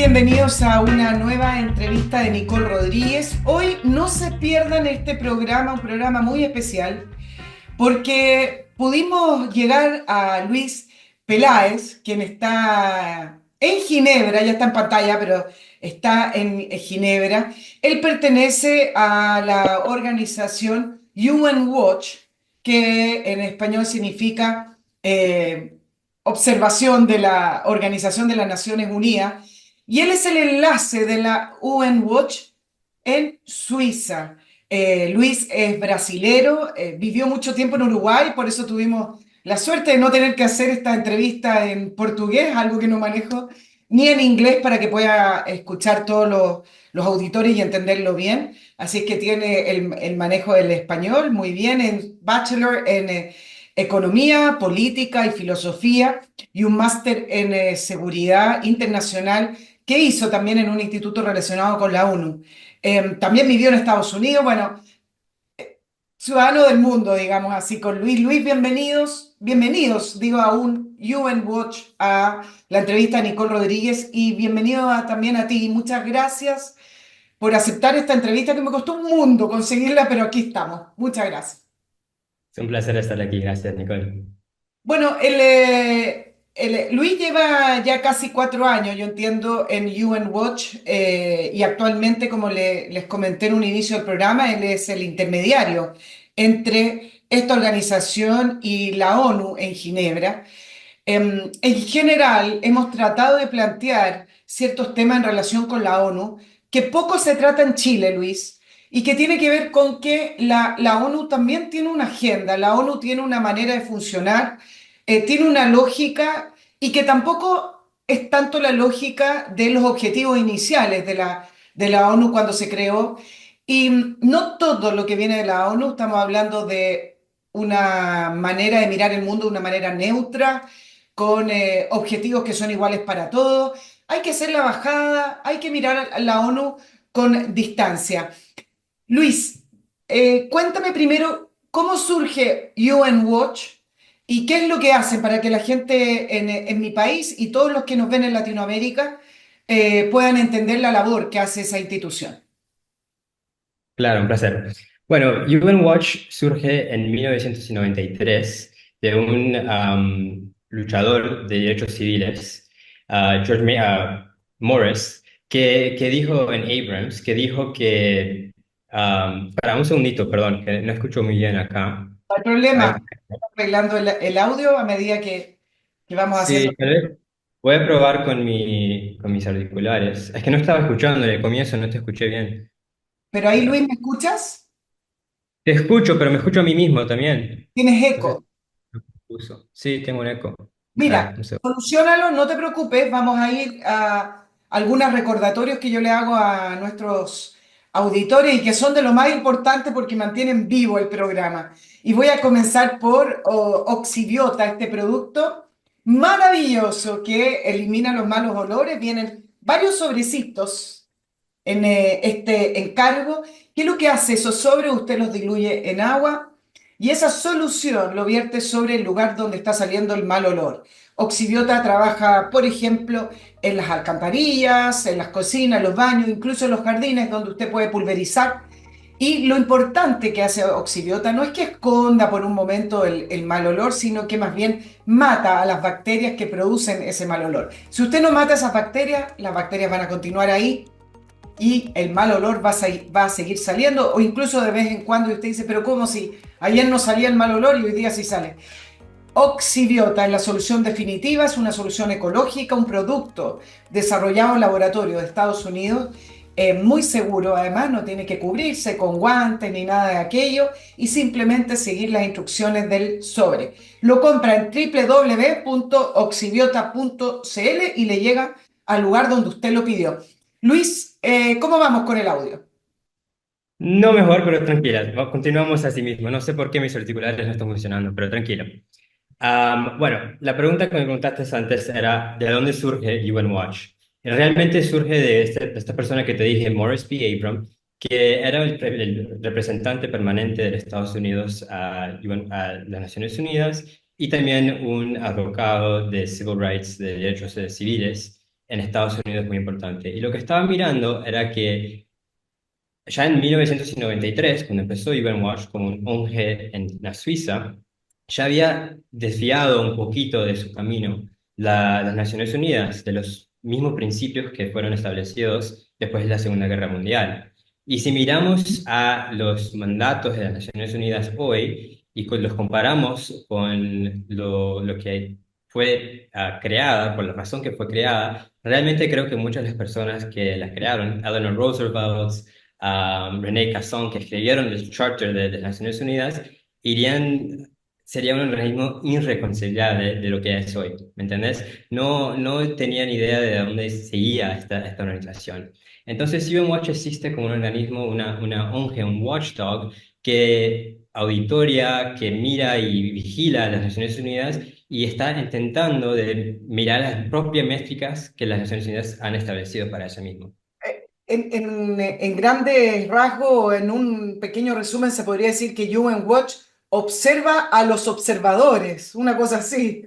bienvenidos a una nueva entrevista de Nicole Rodríguez. Hoy no se pierdan este programa, un programa muy especial, porque pudimos llegar a Luis Peláez, quien está en Ginebra, ya está en pantalla, pero está en Ginebra. Él pertenece a la organización UN Watch, que en español significa observación de la Organización de las Naciones Unidas, y él es el enlace de la UN Watch en Suiza. Luis es brasilero, vivió mucho tiempo en Uruguay, por eso tuvimos la suerte de no tener que hacer esta entrevista en portugués, algo que no manejo, ni en inglés para que pueda escuchar todos los auditores y entenderlo bien. Así es que tiene el manejo del español muy bien, en bachelor en economía, política y filosofía y un máster en seguridad internacional que hizo también en un instituto relacionado con la ONU. También vivió en Estados Unidos, bueno, ciudadano del mundo, digamos así, con Luis. Luis, bienvenidos, digo, a un UN Watch, a la entrevista de Nicole Rodríguez y bienvenido también a ti. Muchas gracias por aceptar esta entrevista que me costó un mundo conseguirla, pero aquí estamos. Muchas gracias. Es un placer estar aquí, gracias, Nicole. Bueno, Luis lleva ya casi 4 años, yo entiendo, en UN Watch y actualmente, como les comenté en un inicio del programa, él es el intermediario entre esta organización y la ONU en Ginebra. En general, hemos tratado de plantear ciertos temas en relación con la ONU, que poco se trata en Chile, Luis, y que tiene que ver con que la ONU también tiene una agenda, la ONU tiene una manera de funcionar, tiene una lógica y que tampoco es tanto la lógica de los objetivos iniciales de la ONU cuando se creó. Y no todo lo que viene de la ONU, estamos hablando de una manera de mirar el mundo de una manera neutra, con objetivos que son iguales para todos. Hay que hacer la bajada, hay que mirar a la ONU con distancia. Luis, cuéntame primero cómo surge UN Watch y qué es lo que hacen para que la gente en mi país y todos los que nos ven en Latinoamérica puedan entender la labor que hace esa institución. Claro, un placer. Bueno, Human Watch surge en 1993 de un luchador de derechos civiles, Morris, que dijo en Abrams, que dijo que, para un segundito, perdón, que no escucho muy bien acá. No hay Ay, problema, arreglando el audio a medida que vamos haciendo. sí, tal vez voy a probar con con mis auriculares. Es que no estaba escuchando en el comienzo, no te escuché bien. Pero ahí, Pero- Luis, ¿me escuchas? Te escucho, pero me escucho a mí mismo también. Tienes Entonces, eco. lo confuso. Sí, tengo un eco. A ver, Mira, un segundo. solucionalo, no te preocupes, vamos a ir a algunos recordatorios que yo le hago a nuestros auditores y que son de lo más importante porque mantienen vivo el programa. Y voy a comenzar por Oxibiota, este producto maravilloso que elimina los malos olores. Vienen varios sobrecitos en este encargo. ¿Qué es lo que hace? Esos sobres usted los diluye en agua y esa solución lo vierte sobre el lugar donde está saliendo el mal olor. Oxibiota trabaja, por ejemplo, en las alcantarillas, en las cocinas, en los baños, incluso en los jardines donde usted puede pulverizar. Y lo importante que hace Oxibiota no es que esconda por un momento el mal olor, sino que más bien mata a las bacterias que producen ese mal olor. Si usted no mata esas bacterias, las bacterias van a continuar ahí y el mal olor va a seguir saliendo, o incluso de vez en cuando usted dice, pero ¿cómo si ayer no salía el mal olor y hoy día sí sale? Oxibiota es la solución definitiva, es una solución ecológica, un producto desarrollado en laboratorio de Estados Unidos, muy seguro, además no tiene que cubrirse con guantes ni nada de aquello y simplemente seguir las instrucciones del sobre. Lo compra en www.oxibiota.cl y le llega al lugar donde usted lo pidió. Luis, ¿cómo vamos con el audio? No mejor, pero tranquila. Continuamos así mismo. No sé por qué mis auriculares no están funcionando, pero tranquilo. Bueno, la pregunta que me preguntaste antes era ¿de dónde surge UN Watch? Y realmente surge de, de esta persona que te dije, Morris P. Abram, que era el representante permanente de Estados Unidos a las Naciones Unidas y también un abogado de civil rights, de derechos civiles. en Estados Unidos muy importante. Y lo que estaba mirando era que ya en 1993, cuando empezó Human Watch como un ONG en la Suiza, ya había desviado un poquito de su camino las Naciones Unidas, de los mismos principios que fueron establecidos después de la Segunda Guerra Mundial. Y si miramos a los mandatos de las Naciones Unidas hoy y los comparamos con lo que fue creada, por la razón que fue creada, realmente creo que muchas de las personas que las crearon, Eleanor Roosevelt, René Casson, que escribieron el Charter de las Naciones Unidas, irían, sería un organismo irreconciliable de lo que es hoy, ¿me entendés? No tenían idea de dónde seguía esta organización. Entonces, UN Watch existe como un organismo, una ONG, un watchdog, que auditoria, que mira y vigila a las Naciones Unidas y está intentando de mirar las propias métricas que las Naciones Unidas han establecido para eso mismo. En grandes rasgos, en un pequeño resumen, se podría decir que UN Watch observa a los observadores, una cosa así.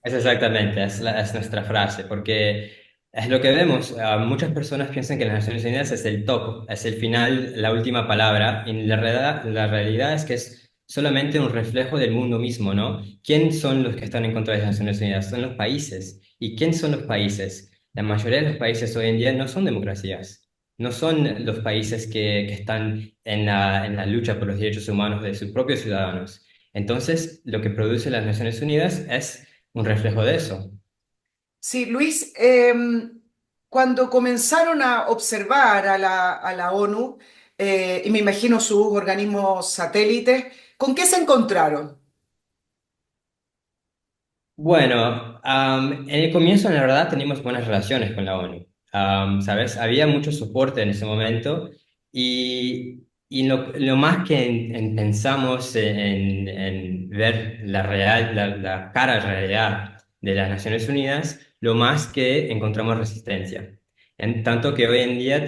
Es exactamente, es nuestra frase, porque es lo que vemos. Muchas personas piensan que las Naciones Unidas es el top, es el final, la última palabra, y la realidad es que es solamente un reflejo del mundo mismo, ¿no? ¿Quién son los que están en contra de las Naciones Unidas? Son los países. ¿Y quién son los países? La mayoría de los países hoy en día no son democracias, no son los países que están en la lucha por los derechos humanos de sus propios ciudadanos. Entonces, lo que produce las Naciones Unidas es un reflejo de eso. Sí, Luis, cuando comenzaron a observar a la ONU, y me imagino sus organismos satélites, ¿con qué se encontraron? Bueno, en el comienzo, la verdad, teníamos buenas relaciones con la ONU. ¿Sabes? Había mucho soporte en ese momento y lo más que pensamos en ver la cara realidad de las Naciones Unidas, lo más que encontramos resistencia. En tanto que hoy en día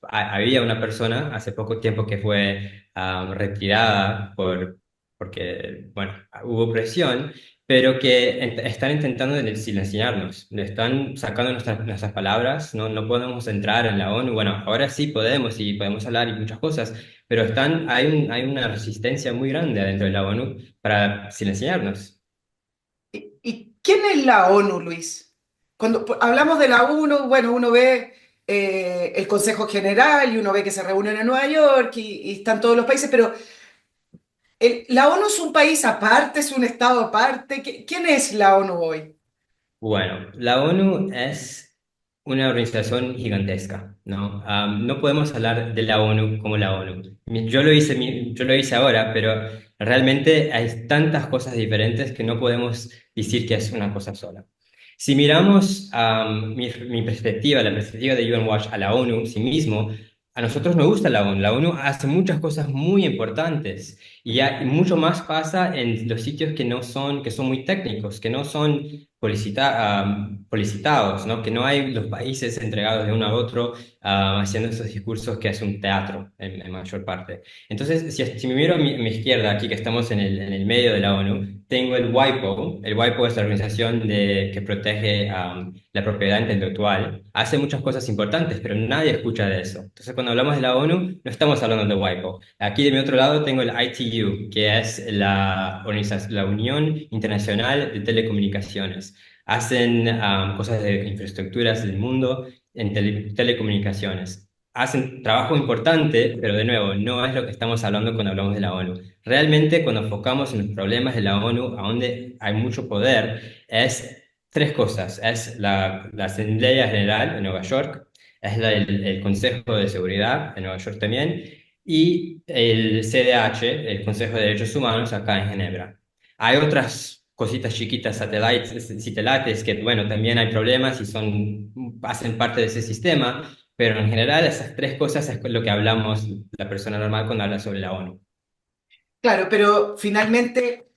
había una persona hace poco tiempo que fue retirada porque, bueno, hubo presión pero que están intentando silenciarnos, le están sacando nuestras palabras, no podemos entrar en la ONU, bueno, ahora sí podemos y podemos hablar y muchas cosas, pero hay una resistencia muy grande adentro de la ONU para silenciarnos. Y quién es la ONU, Luis? Cuando hablamos de la ONU, bueno, uno ve el Consejo General y uno ve que se reúnen en Nueva York y están todos los países, pero ¿la ONU es un país aparte, es un estado aparte? ¿Quién es la ONU hoy? Bueno, la ONU es una organización gigantesca, ¿no? No podemos hablar de la ONU como la ONU. Yo lo hice ahora, pero realmente hay tantas cosas diferentes que no podemos decir que es una cosa sola. Si miramos mi perspectiva, la perspectiva de UN Watch a la ONU sí mismo, a nosotros nos gusta la ONU. La ONU hace muchas cosas muy importantes y mucho más pasa en los sitios que son muy técnicos, que no son publicitados, ¿no? Que no hay los países entregados de uno a otro haciendo esos discursos que es un teatro en mayor parte. Entonces, si me miro a mi izquierda, aquí que estamos en el medio de la ONU, tengo el WIPO. El WIPO es la organización que protege la propiedad intelectual. Hace muchas cosas importantes, pero nadie escucha de eso. Entonces, cuando hablamos de la ONU, no estamos hablando de WIPO. Aquí de mi otro lado tengo el ITU, que es la Unión Internacional de Telecomunicaciones. Hacen cosas de infraestructuras del mundo en telecomunicaciones. Hacen trabajo importante, pero de nuevo, no es lo que estamos hablando cuando hablamos de la ONU. Realmente, cuando enfocamos en los problemas de la ONU, a donde hay mucho poder, es tres cosas. Es la Asamblea General de Nueva York, es el Consejo de Seguridad de Nueva York también, y el CDH, el Consejo de Derechos Humanos, acá en Ginebra. Hay otras cositas chiquitas, satélites, que, bueno, también hay problemas y hacen parte de ese sistema, pero en general esas tres cosas es lo que hablamos la persona normal cuando habla sobre la ONU. Claro, pero finalmente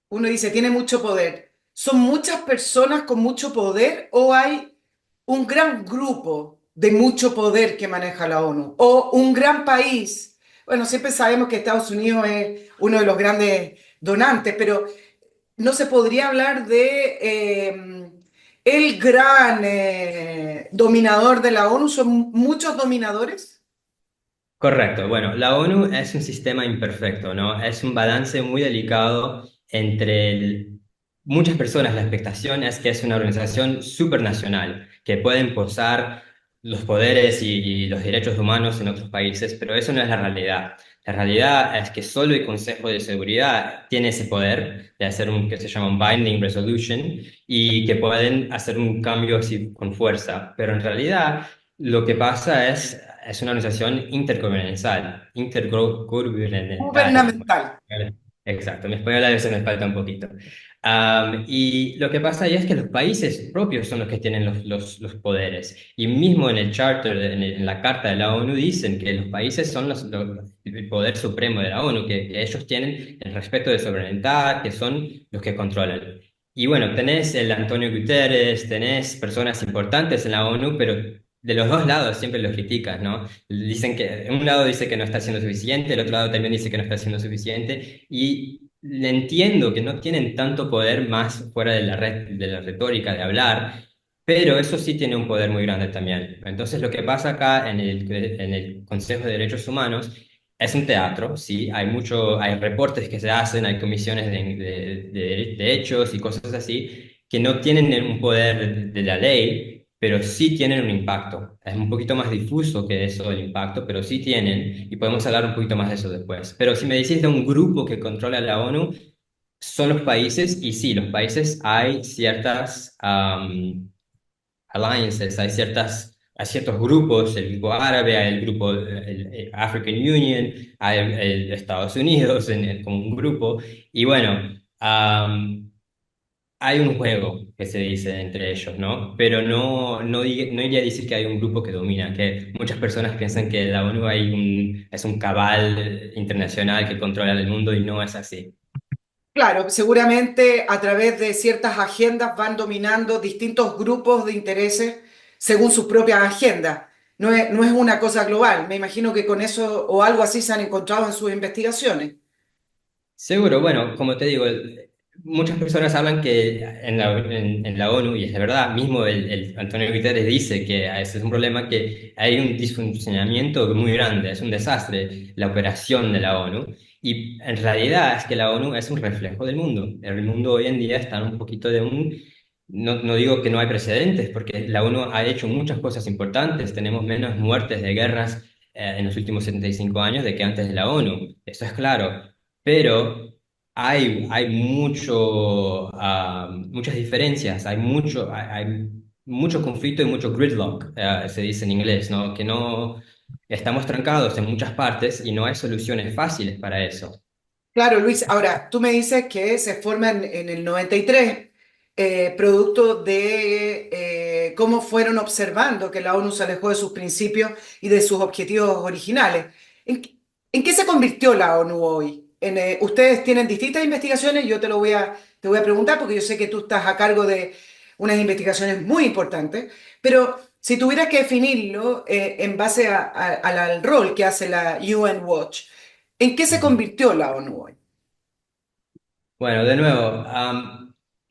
uno dice, tiene mucho poder. ¿Son muchas personas con mucho poder o hay un gran grupo de mucho poder que maneja la ONU? ¿O un gran país? Bueno, siempre sabemos que Estados Unidos es uno de los grandes donantes, pero no se podría hablar de el gran dominador de la ONU, son muchos dominadores. Correcto. Bueno, la ONU es un sistema imperfecto, ¿no? Es un balance muy delicado entre muchas personas. La expectación es que es una organización supranacional, que puede imposar los poderes y los derechos humanos en otros países, pero eso no es la realidad. La realidad es que solo el Consejo de Seguridad tiene ese poder de hacer un que se llama un binding resolution y que pueden hacer un cambio así con fuerza, pero en realidad lo que pasa es una organización intergubernamental. Gubernamental. Exacto, mi español a veces me falta un poquito. Y lo que pasa ahí es que los países propios son los que tienen los poderes. Y mismo en el Charter, en la Carta de la ONU, dicen que los países son el poder supremo de la ONU, que ellos tienen el respeto de soberanía, que son los que controlan. Y bueno, tenés el Antonio Guterres, tenés personas importantes en la ONU, pero de los dos lados siempre los critican, ¿no? Dicen que, un lado dice que no está haciendo suficiente, el otro lado también dice que no está haciendo suficiente, y le entiendo que no tienen tanto poder más fuera de la red, de la retórica, de hablar, pero eso sí tiene un poder muy grande también. Entonces, lo que pasa acá en el Consejo de Derechos Humanos es un teatro, sí, hay reportes que se hacen, hay comisiones de hechos y cosas así, que no tienen un poder de la ley, pero sí tienen un impacto. Es un poquito más difuso que eso el impacto, pero sí tienen, y podemos hablar un poquito más de eso después. Pero si me decís de un grupo que controla la ONU, son los países, y sí, los países hay ciertas alliances, hay ciertos grupos, el grupo árabe, hay el grupo, el African Union, hay el Estados Unidos como un grupo, y bueno, hay un juego que se dice entre ellos, ¿no? Pero no iría a decir que hay un grupo que domina, que muchas personas piensan que la ONU es un cabal internacional que controla el mundo y no es así. Claro, seguramente a través de ciertas agendas van dominando distintos grupos de intereses según sus propias agendas. No es una cosa global. Me imagino que con eso o algo así se han encontrado en sus investigaciones. Seguro, bueno, como te digo, muchas personas hablan que en la ONU, y es de verdad, mismo el Antonio Guterres dice que ese es un problema, que hay un disfuncionamiento muy grande, es un desastre la operación de la ONU, y en realidad es que la ONU es un reflejo del mundo. El mundo hoy en día está en un poquito no digo que no hay precedentes, porque la ONU ha hecho muchas cosas importantes, tenemos menos muertes de guerras en los últimos 75 años de que antes de la ONU, eso es claro, pero hay muchas diferencias, hay mucho conflicto y mucho gridlock, se dice en inglés, ¿no? Que no estamos trancados en muchas partes y no hay soluciones fáciles para eso. Claro, Luis. Ahora, tú me dices que se forma en el 93, producto de cómo fueron observando que la ONU se alejó de sus principios y de sus objetivos originales. ¿En, qué en qué se convirtió la ONU hoy? Ustedes tienen distintas investigaciones, yo te voy a preguntar porque yo sé que tú estás a cargo de unas investigaciones muy importantes, pero si tuvieras que definirlo en base al rol que hace la UN Watch, ¿en qué se convirtió la ONU hoy? Bueno, de nuevo,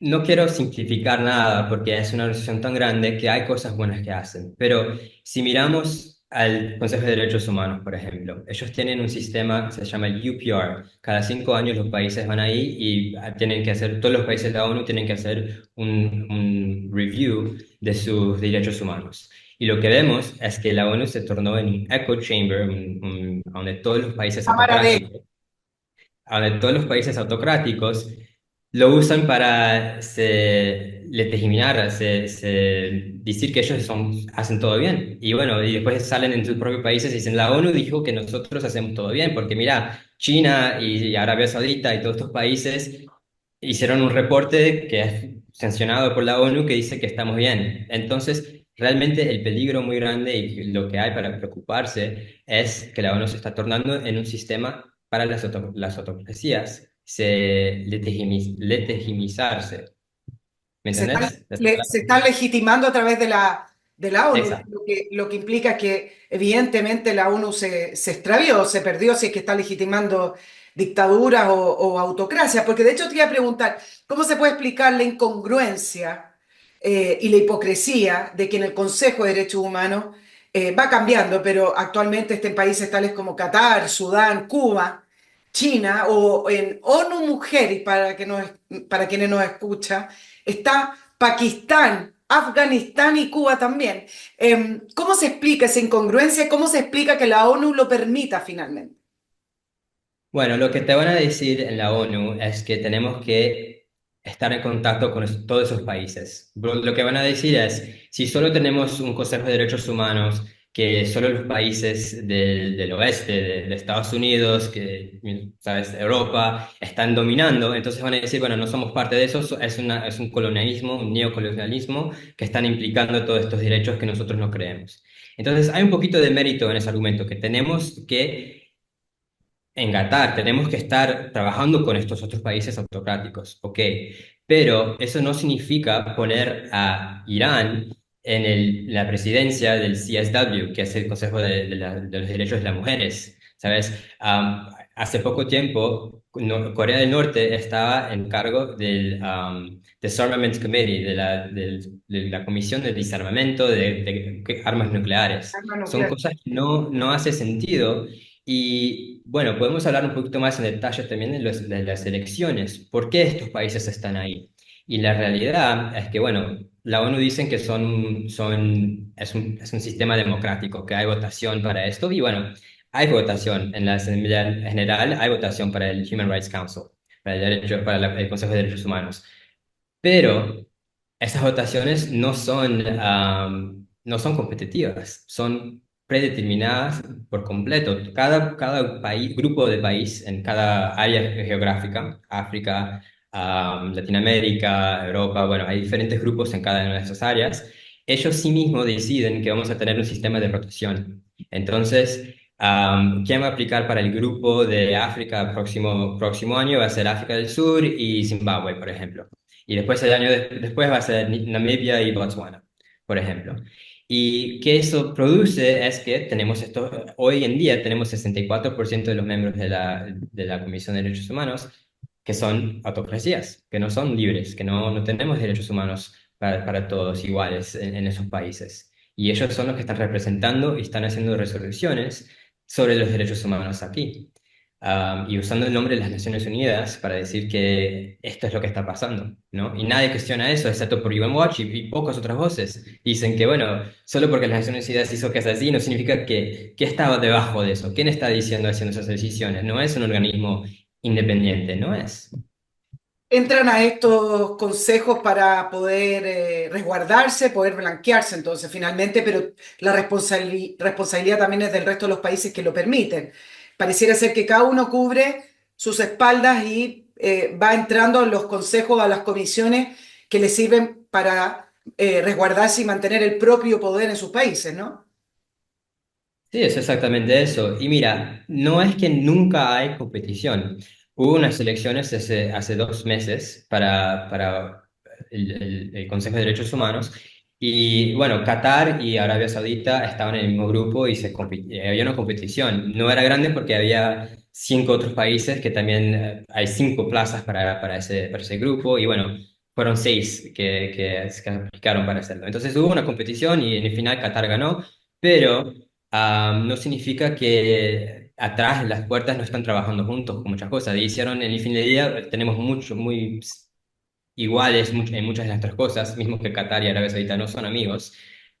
no quiero simplificar nada porque es una organización tan grande que hay cosas buenas que hacen, pero si miramos al Consejo de Derechos Humanos, por ejemplo, ellos tienen un sistema que se llama el UPR. Cada 5 años los países van ahí y tienen que hacer, todos los países de la ONU tienen que hacer un review de sus derechos humanos. Y lo que vemos es que la ONU se tornó en un echo chamber, donde todos los países Cámara de autocráticos ahora todos los países autocráticos lo usan para legitimar, decir que ellos hacen todo bien. Y bueno, y después salen en sus propios países y dicen, la ONU dijo que nosotros hacemos todo bien, porque mira, China y Arabia Saudita y todos estos países hicieron un reporte que es sancionado por la ONU que dice que estamos bien. Entonces, realmente el peligro muy grande y lo que hay para preocuparse es que la ONU se está tornando en un sistema para las autocracias, legitimizarse. ¿Me se está, entendés? se está legitimando a través de la ONU, Exacto. lo que implica que evidentemente la ONU se extravió, se perdió si es que está legitimando dictaduras o autocracias, porque de hecho te iba a preguntar, ¿cómo se puede explicar la incongruencia y la hipocresía de que en el Consejo de Derechos Humanos va cambiando, pero actualmente está en países tales como Qatar, Sudán, Cuba, China o en ONU Mujeres, para quienes nos escuchan, está Pakistán, Afganistán y Cuba también. ¿Cómo se explica esa incongruencia? ¿Cómo se explica que la ONU lo permita finalmente? Bueno, lo que te van a decir en la ONU es que tenemos que estar en contacto con todos esos países. Lo que van a decir es, si solo tenemos un Consejo de Derechos Humanos, que solo los países del oeste, de Estados Unidos, que, sabes, Europa, están dominando, entonces van a decir, bueno, no somos parte de eso, es un colonialismo, un neocolonialismo, que están implicando todos estos derechos que nosotros no creemos. Entonces, hay un poquito de mérito en ese argumento, que tenemos que en Qatar tenemos que estar trabajando con estos otros países autocráticos, ok, pero eso no significa poner a Irán en la presidencia del CSW, que es el Consejo de los Derechos de las Mujeres, ¿sabes? Hace poco tiempo, Corea del Norte estaba en cargo del Disarmament Committee, de la Comisión de Desarmamento de Armas Nucleares. Arma Son nuclear. cosas que no hace sentido y bueno, podemos hablar un poquito más en detalle también de las elecciones. ¿Por qué estos países están ahí? Y la realidad es que, bueno, la ONU dicen que es un sistema democrático, que hay votación para esto. Y bueno, hay votación en la Asamblea General, hay votación para el Human Rights Council, el Consejo de Derechos Humanos. Pero esas votaciones no son competitivas, son predeterminadas por completo. Cada país, grupo de país en cada área geográfica, África, Latinoamérica, Europa, bueno, hay diferentes grupos en cada una de esas áreas. Ellos sí mismos deciden que vamos a tener un sistema de rotación. Entonces, ¿quién va a aplicar para el grupo de África próximo año? Va a ser África del Sur y Zimbabue, por ejemplo. Y después el año después va a ser Namibia y Botswana, por ejemplo. Y que eso produce es que tenemos esto, hoy en día tenemos 64% de los miembros de la Comisión de Derechos Humanos que son autocracias, que no son libres, que no tenemos derechos humanos para todos iguales en esos países. Y ellos son los que están representando y están haciendo resoluciones sobre los derechos humanos aquí. Y usando el nombre de las Naciones Unidas para decir que esto es lo que está pasando, ¿no? Y nadie cuestiona eso, excepto por UN Watch y pocas otras voces. Dicen que, bueno, solo porque las Naciones Unidas hizo que es así, no significa que estaba debajo de eso. ¿Quién está diciendo, haciendo esas decisiones? No es un organismo independiente, no es. Entran a estos consejos para poder resguardarse, poder blanquearse, entonces finalmente, pero la responsabilidad también es del resto de los países que lo permiten. Pareciera ser que cada uno cubre sus espaldas y va entrando a los consejos, a las comisiones que le sirven para resguardarse y mantener el propio poder en sus países, ¿no? Sí, es exactamente eso. Y mira, no es que nunca hay competición. Hubo unas elecciones hace 2 meses para el Consejo de Derechos Humanos y bueno, Qatar y Arabia Saudita estaban en el mismo grupo y había una competición. No era grande porque había 5 otros países que también hay 5 plazas para ese grupo y bueno, fueron 6 que aplicaron para hacerlo. Entonces hubo una competición y en el final Qatar ganó, pero no significa que atrás de las puertas no están trabajando juntos con muchas cosas. Hicieron en el fin de día, tenemos muy iguales en muchas de nuestras cosas, mismo que Qatar y Arabia Saudita no son amigos,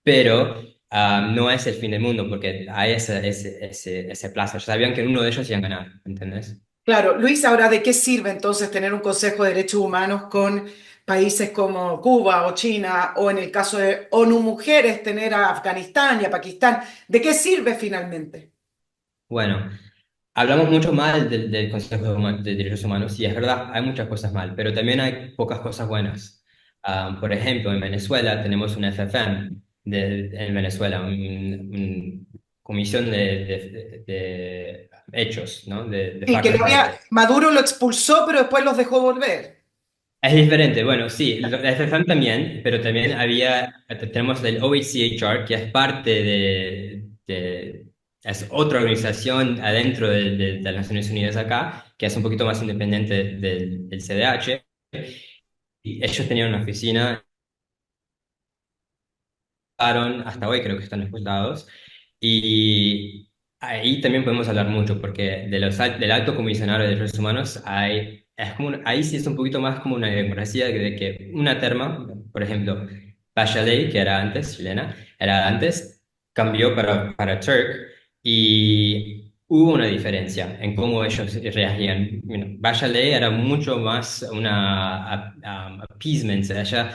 pero no es el fin del mundo porque hay ese plazo. Sabían que uno de ellos iba a ganar, ¿entendés? Claro, Luis, ahora, ¿de qué sirve entonces tener un Consejo de Derechos Humanos con países como Cuba o China, o en el caso de ONU Mujeres, tener a Afganistán y a Pakistán? ¿De qué sirve finalmente? Bueno, hablamos mucho mal del Consejo de Derechos Humanos y es verdad, hay muchas cosas mal, pero también hay pocas cosas buenas. Por ejemplo, en Venezuela tenemos una FFM en Venezuela, una comisión de hechos, ¿no? De Y que faltas de derechos. Maduro lo expulsó, pero después los dejó volver. Es diferente, bueno, sí, la FFM también, pero también tenemos el OHCHR, que es parte es otra organización adentro de las Naciones Unidas acá, que es un poquito más independiente del CDH, y ellos tenían una oficina hasta hoy creo que están expulsados. Y ahí también podemos hablar mucho, porque del alto comisionario de derechos humanos ahí sí es un poquito más como una democracia de que una terma, por ejemplo, Bachelet, que era antes chilena, era antes, cambió para Turk y hubo una diferencia en cómo ellos reagían. Bachelet era mucho más una appeasement, ella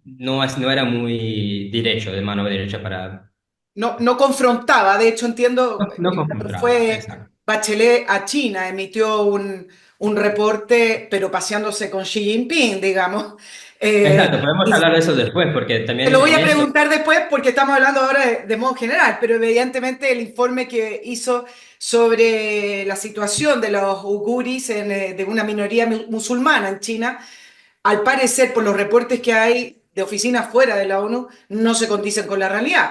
no era muy derecho, de mano derecha para... No, no confrontaba, de hecho entiendo, No cuando confrontaba, fue exacto. Bachelet a China, emitió un reporte, pero paseándose con Xi Jinping, digamos. Eh, Exacto, podemos y hablar de eso después, porque te lo también voy en a eso, preguntar después porque estamos hablando ahora de modo general, pero evidentemente el informe que hizo sobre la situación de los uiguris de una minoría musulmana en China, al parecer, por los reportes que hay de oficinas fuera de la ONU, no se condicen con la realidad.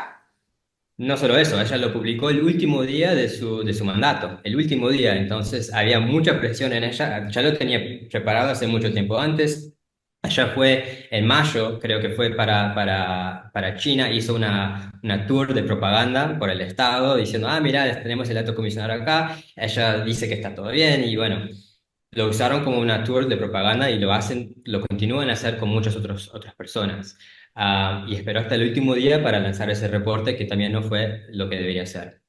no solo eso, ella lo publicó el último día de su mandato, el último día, entonces había mucha presión en ella, ya lo tenía preparado hace mucho tiempo antes, allá fue en mayo, creo que fue para China, hizo una tour de propaganda por el Estado, diciendo, mira, tenemos el alto comisionado acá, ella dice que está todo bien, y bueno, lo usaron como una tour de propaganda y lo continúan a hacer con muchas otras personas. Y esperó hasta el último día para lanzar ese reporte que también no fue lo que debería ser.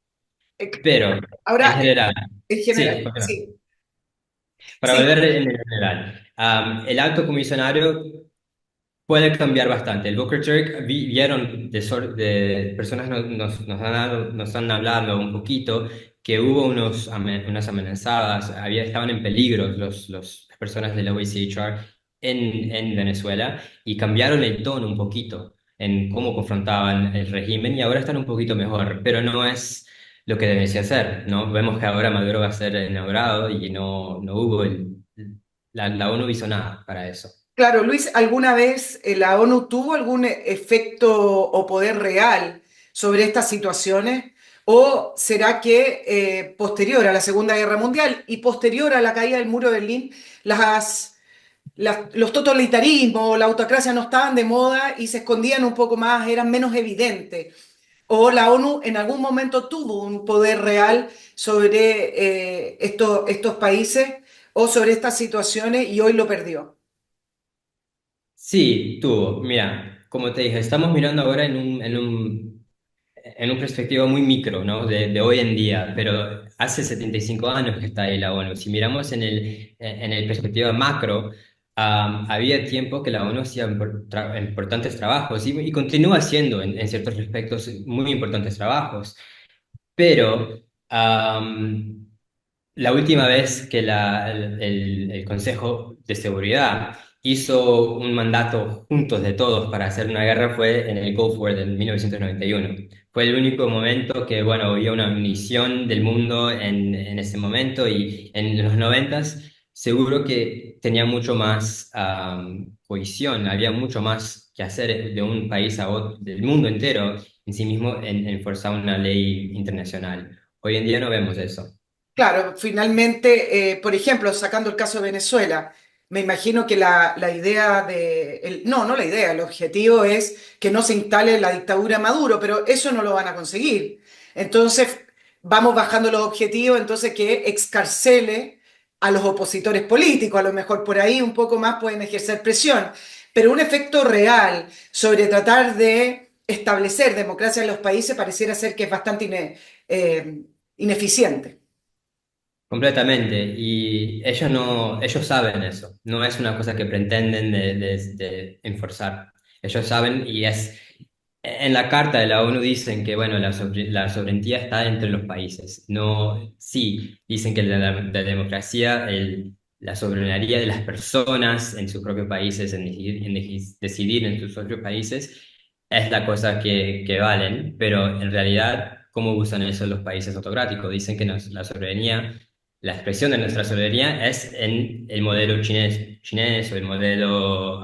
Eh, Pero, en Ahora, general, en sí, general, continúa. sí, Para sí, volver en general, el alto comisionario puede cambiar bastante. El Booker Turk vieron de personas nos han hablado un poquito que hubo unas amenazadas, estaban en peligro las personas de la OACHR en Venezuela y cambiaron el tono un poquito en cómo confrontaban el régimen y ahora están un poquito mejor, pero no es lo que debería ser, ¿no? Vemos que ahora Maduro va a ser inaugurado y no hubo la ONU hizo nada para eso. claro, Luis, ¿alguna vez la ONU tuvo algún efecto o poder real sobre estas situaciones? ¿O será que posterior a la Segunda Guerra Mundial y posterior a la caída del muro de Berlín, los totalitarismos, la autocracia no estaban de moda y se escondían un poco más, eran menos evidentes? ¿O la ONU en algún momento tuvo un poder real sobre estos países o sobre estas situaciones y hoy lo perdió? Sí, tú, mira, como te dije, estamos mirando ahora en un perspectiva muy micro, ¿no? De hoy en día, pero hace 75 años que está ahí la ONU. Si miramos en el perspectiva macro, había tiempo que la ONU hacía importantes trabajos y continúa haciendo en ciertos aspectos muy importantes trabajos, pero la última vez que el Consejo de Seguridad hizo un mandato juntos de todos para hacer una guerra fue en el Gulf War del 1991. Fue el único momento que, bueno, había una unición del mundo en ese momento y en los noventas seguro que tenía mucho más cohesión, había mucho más que hacer de un país a otro, del mundo entero en sí mismo en forzar una ley internacional. Hoy en día no vemos eso. Claro, finalmente, por ejemplo, sacando el caso de Venezuela, me imagino que la idea no la idea, el objetivo es que no se instale la dictadura de Maduro, pero eso no lo van a conseguir. Entonces, vamos bajando los objetivos, entonces que excarcele a los opositores políticos, a lo mejor por ahí un poco más pueden ejercer presión, pero un efecto real sobre tratar de establecer democracia en los países pareciera ser que es bastante ineficiente. Completamente, y ellos saben eso, no es una cosa que pretenden de enforzar. Ellos saben en la carta de la ONU dicen que, bueno, la soberanía está entre los países. No, sí, dicen que la democracia, la soberanía de las personas en sus propios países, decidir en sus propios países, es la cosa que valen, pero en realidad, ¿cómo usan eso los países autocráticos? Dicen que la soberanía, la expresión de nuestra soberanía es en el modelo chinés o el modelo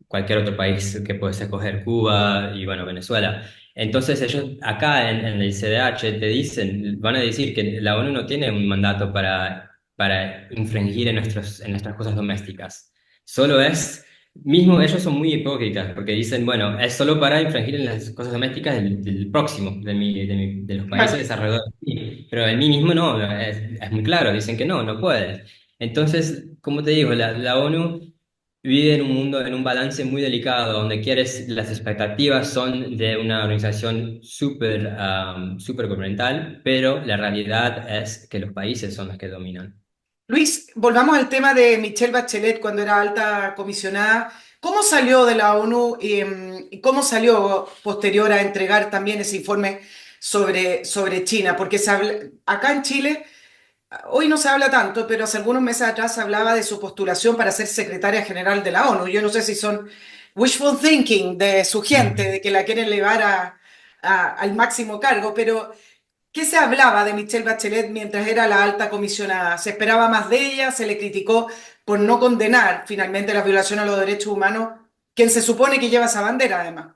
cualquier otro país que puedes escoger, Cuba y bueno, Venezuela. Entonces ellos acá en el CDH van a decir que la ONU no tiene un mandato para infringir en nuestras cosas domésticas. Solo es Mismo ellos son muy hipócritas porque dicen, bueno, es solo para infringir en las cosas domésticas del próximo, de los países alrededor de mí. Pero en mí mismo no, es muy claro, dicen que no, no puedes. Entonces, como te digo, la ONU vive en un mundo, en un balance muy delicado, donde quieres, las expectativas son de una organización súper gubernamental, pero la realidad es que los países son los que dominan. Luis, volvamos al tema de Michelle Bachelet cuando era alta comisionada. ¿Cómo salió de la ONU y cómo salió posterior a entregar también ese informe sobre China? Porque acá en Chile, hoy no se habla tanto, pero hace algunos meses atrás se hablaba de su postulación para ser secretaria general de la ONU. Yo no sé si son wishful thinking de su gente, de que la quieren elevar al máximo cargo, pero ¿qué se hablaba de Michelle Bachelet mientras era la alta comisionada? ¿Se esperaba más de ella? ¿Se le criticó por no condenar finalmente la violación a los derechos humanos? Quien se supone que lleva esa bandera, además.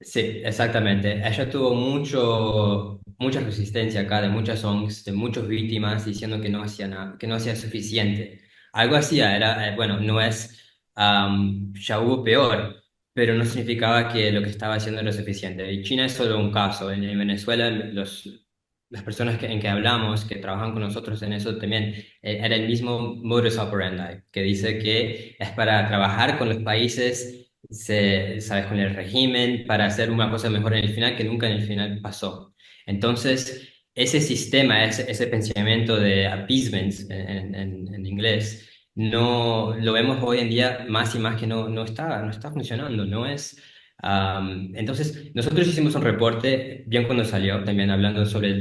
Sí, exactamente. Ella tuvo mucha resistencia acá de muchas ONGs, de muchas víctimas diciendo que no hacía nada, que no hacía suficiente. Algo hacía, era, bueno, no es, ya hubo peor, pero no significaba que lo que estaba haciendo era suficiente. Y China es solo un caso. En Venezuela, las personas en que hablamos, que trabajan con nosotros en eso también, era el mismo modus operandi, que dice que es para trabajar con los países sabes, con el régimen para hacer una cosa mejor en el final que nunca en el final pasó. Entonces, ese sistema, ese pensamiento de appeasement en inglés, no lo vemos hoy en día más y más que no está funcionando, no es... entonces, nosotros hicimos un reporte, bien cuando salió, también hablando sobre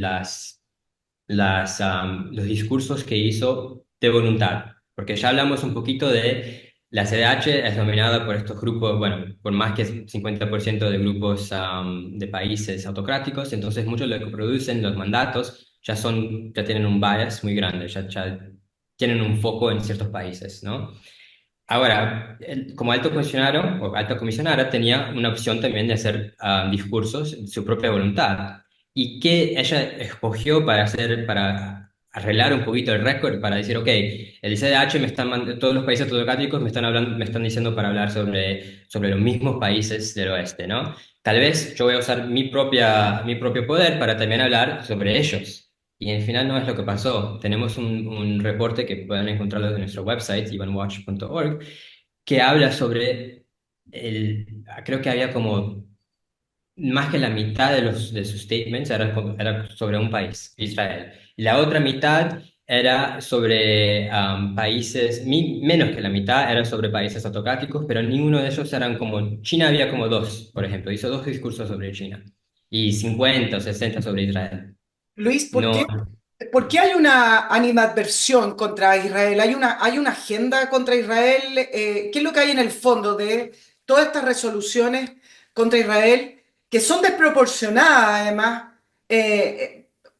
los discursos que hizo de voluntad, porque ya hablamos un poquito de la CDH es dominada por estos grupos, bueno, por más que 50% de grupos de países autocráticos, entonces muchos de lo que producen los mandatos ya tienen un bias muy grande, ya tienen un foco en ciertos países, ¿no? Ahora, como alto funcionario o alta comisionada, tenía una opción también de hacer discursos de su propia voluntad. ¿Y qué ella escogió para hacer, para arreglar un poquito el récord, para decir, ok, el CDH todos los países autocráticos me están hablando, me están diciendo para hablar sobre los mismos países del oeste, ¿no? Tal vez yo voy a usar mi propio poder para también hablar sobre ellos. Y al final no es lo que pasó. Tenemos un reporte que pueden encontrarlo en nuestro website, evenwatch.org, que habla sobre creo que había como más que la mitad de sus statements era sobre un país, Israel. Y la otra mitad era sobre países, menos que la mitad era sobre países autocráticos, pero ninguno de ellos eran como, China había como dos, por ejemplo, hizo dos discursos sobre China y 50 o 60 sobre Israel. Luis, No, por qué hay una animadversión contra Israel? ¿Hay una agenda contra Israel? ¿Qué es lo que hay en el fondo de todas estas resoluciones contra Israel que son desproporcionadas, además,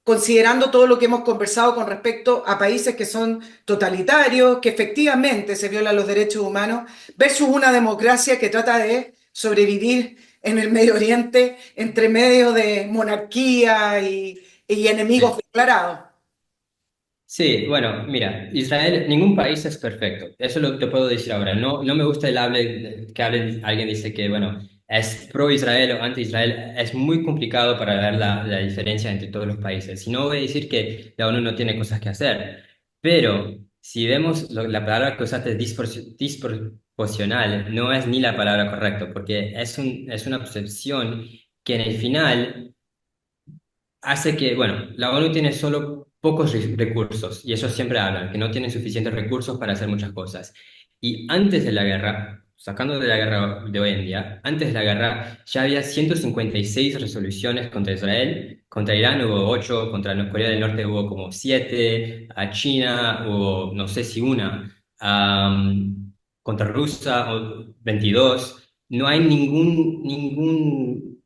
considerando todo lo que hemos conversado con respecto a países que son totalitarios, que efectivamente se violan los derechos humanos, versus una democracia que trata de sobrevivir en el Medio Oriente entre medio de monarquía y enemigos sí. declarados? Sí, bueno, mira, Israel, ningún país es perfecto. Eso lo te puedo decir ahora. No, no me gusta alguien dice que, bueno, es pro-Israel o anti-Israel. Es muy complicado para ver la diferencia entre todos los países. Si no voy a decir que la ONU no tiene cosas que hacer, pero si vemos la palabra que usaste, disproporcional, no es ni la palabra correcta, porque es una percepción que en el final hace que, bueno, la ONU tiene solo pocos recursos y ellos siempre hablan que no tienen suficientes recursos para hacer muchas cosas. Y antes de la guerra, sacando de la guerra de hoy en día, antes de la guerra ya había 156 resoluciones contra Israel, contra Irán hubo 8, contra Corea del Norte hubo como 7, a China hubo no sé si una, contra Rusia 22. No hay ningún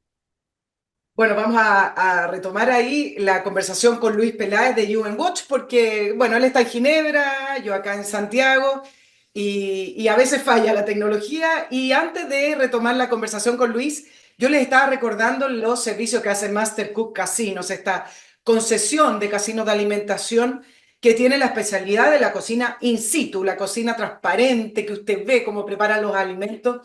Bueno, vamos a retomar ahí la conversación con Luis Peláez de UN Watch, porque, bueno, él está en Ginebra, yo acá en Santiago, y a veces falla la tecnología. Y antes de retomar la conversación con Luis, yo les estaba recordando los servicios que hace Master Cook Casinos, esta concesión de casinos de alimentación que tiene la especialidad de la cocina in situ, la cocina transparente, que usted ve cómo preparan los alimentos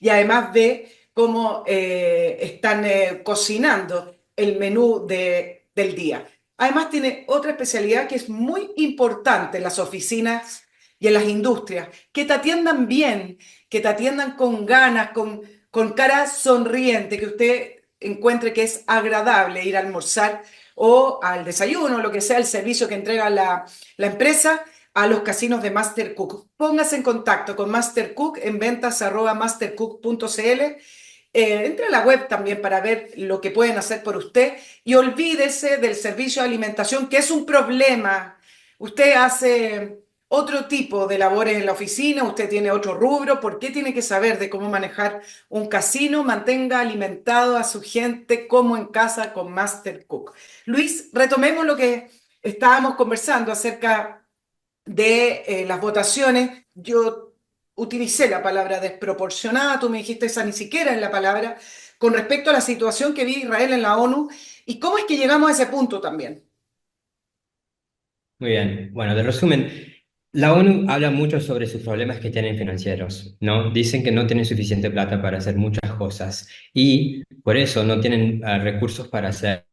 y además ve cómo están cocinando el menú del día. Además tiene otra especialidad que es muy importante en las oficinas y en las industrias, que te atiendan bien, que te atiendan con ganas, con cara sonriente, que usted encuentre que es agradable ir a almorzar o al desayuno, lo que sea el servicio que entrega la empresa a los casinos de Master Cook. Póngase en contacto con Master Cook en ventas@mastercook.cl. Entre a la web también para ver lo que pueden hacer por usted y olvídese del servicio de alimentación, que es un problema. Usted hace otro tipo de labores en la oficina, usted tiene otro rubro, ¿por qué tiene que saber de cómo manejar un casino? Mantenga alimentado a su gente como en casa con Master Cook. Luis, retomemos lo que estábamos conversando acerca de las votaciones. Yo utilicé la palabra desproporcionada, tú me dijiste esa ni siquiera es la palabra, con respecto a la situación que vive Israel en la ONU y cómo es que llegamos a ese punto también. Muy bien. Bueno, de resumen, la ONU habla mucho sobre sus problemas que tienen financieros, ¿no? Dicen que no tienen suficiente plata para hacer muchas cosas y por eso no tienen recursos para hacer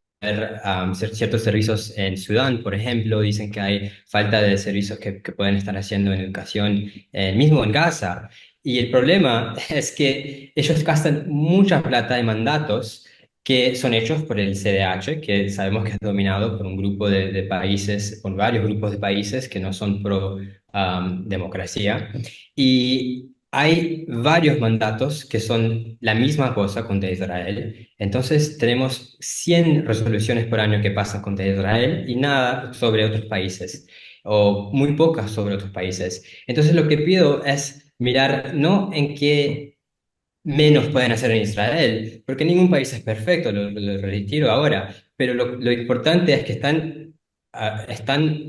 ciertos servicios en Sudán, por ejemplo. Dicen que hay falta de servicios que pueden estar haciendo en educación, mismo en Gaza. Y el problema es que ellos gastan mucha plata en mandatos que son hechos por el CDH, que sabemos que es dominado por un grupo de países, por varios grupos de países que no son pro democracia. Y hay varios mandatos que son la misma cosa contra Israel. Entonces tenemos 100 resoluciones por año que pasan contra Israel y nada sobre otros países, o muy pocas sobre otros países. Entonces lo que pido es mirar no en qué menos pueden hacer en Israel, porque ningún país es perfecto, lo retiro ahora, pero lo importante es que están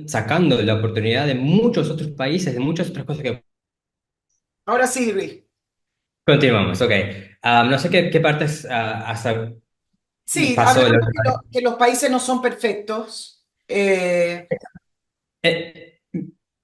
sacando la oportunidad de muchos otros países, de muchas otras cosas que... Ahora sí, Luis. Continuamos, ok. No sé qué partes hasta Sí, pasó de la hablando última vez. que los países no son perfectos. Eh,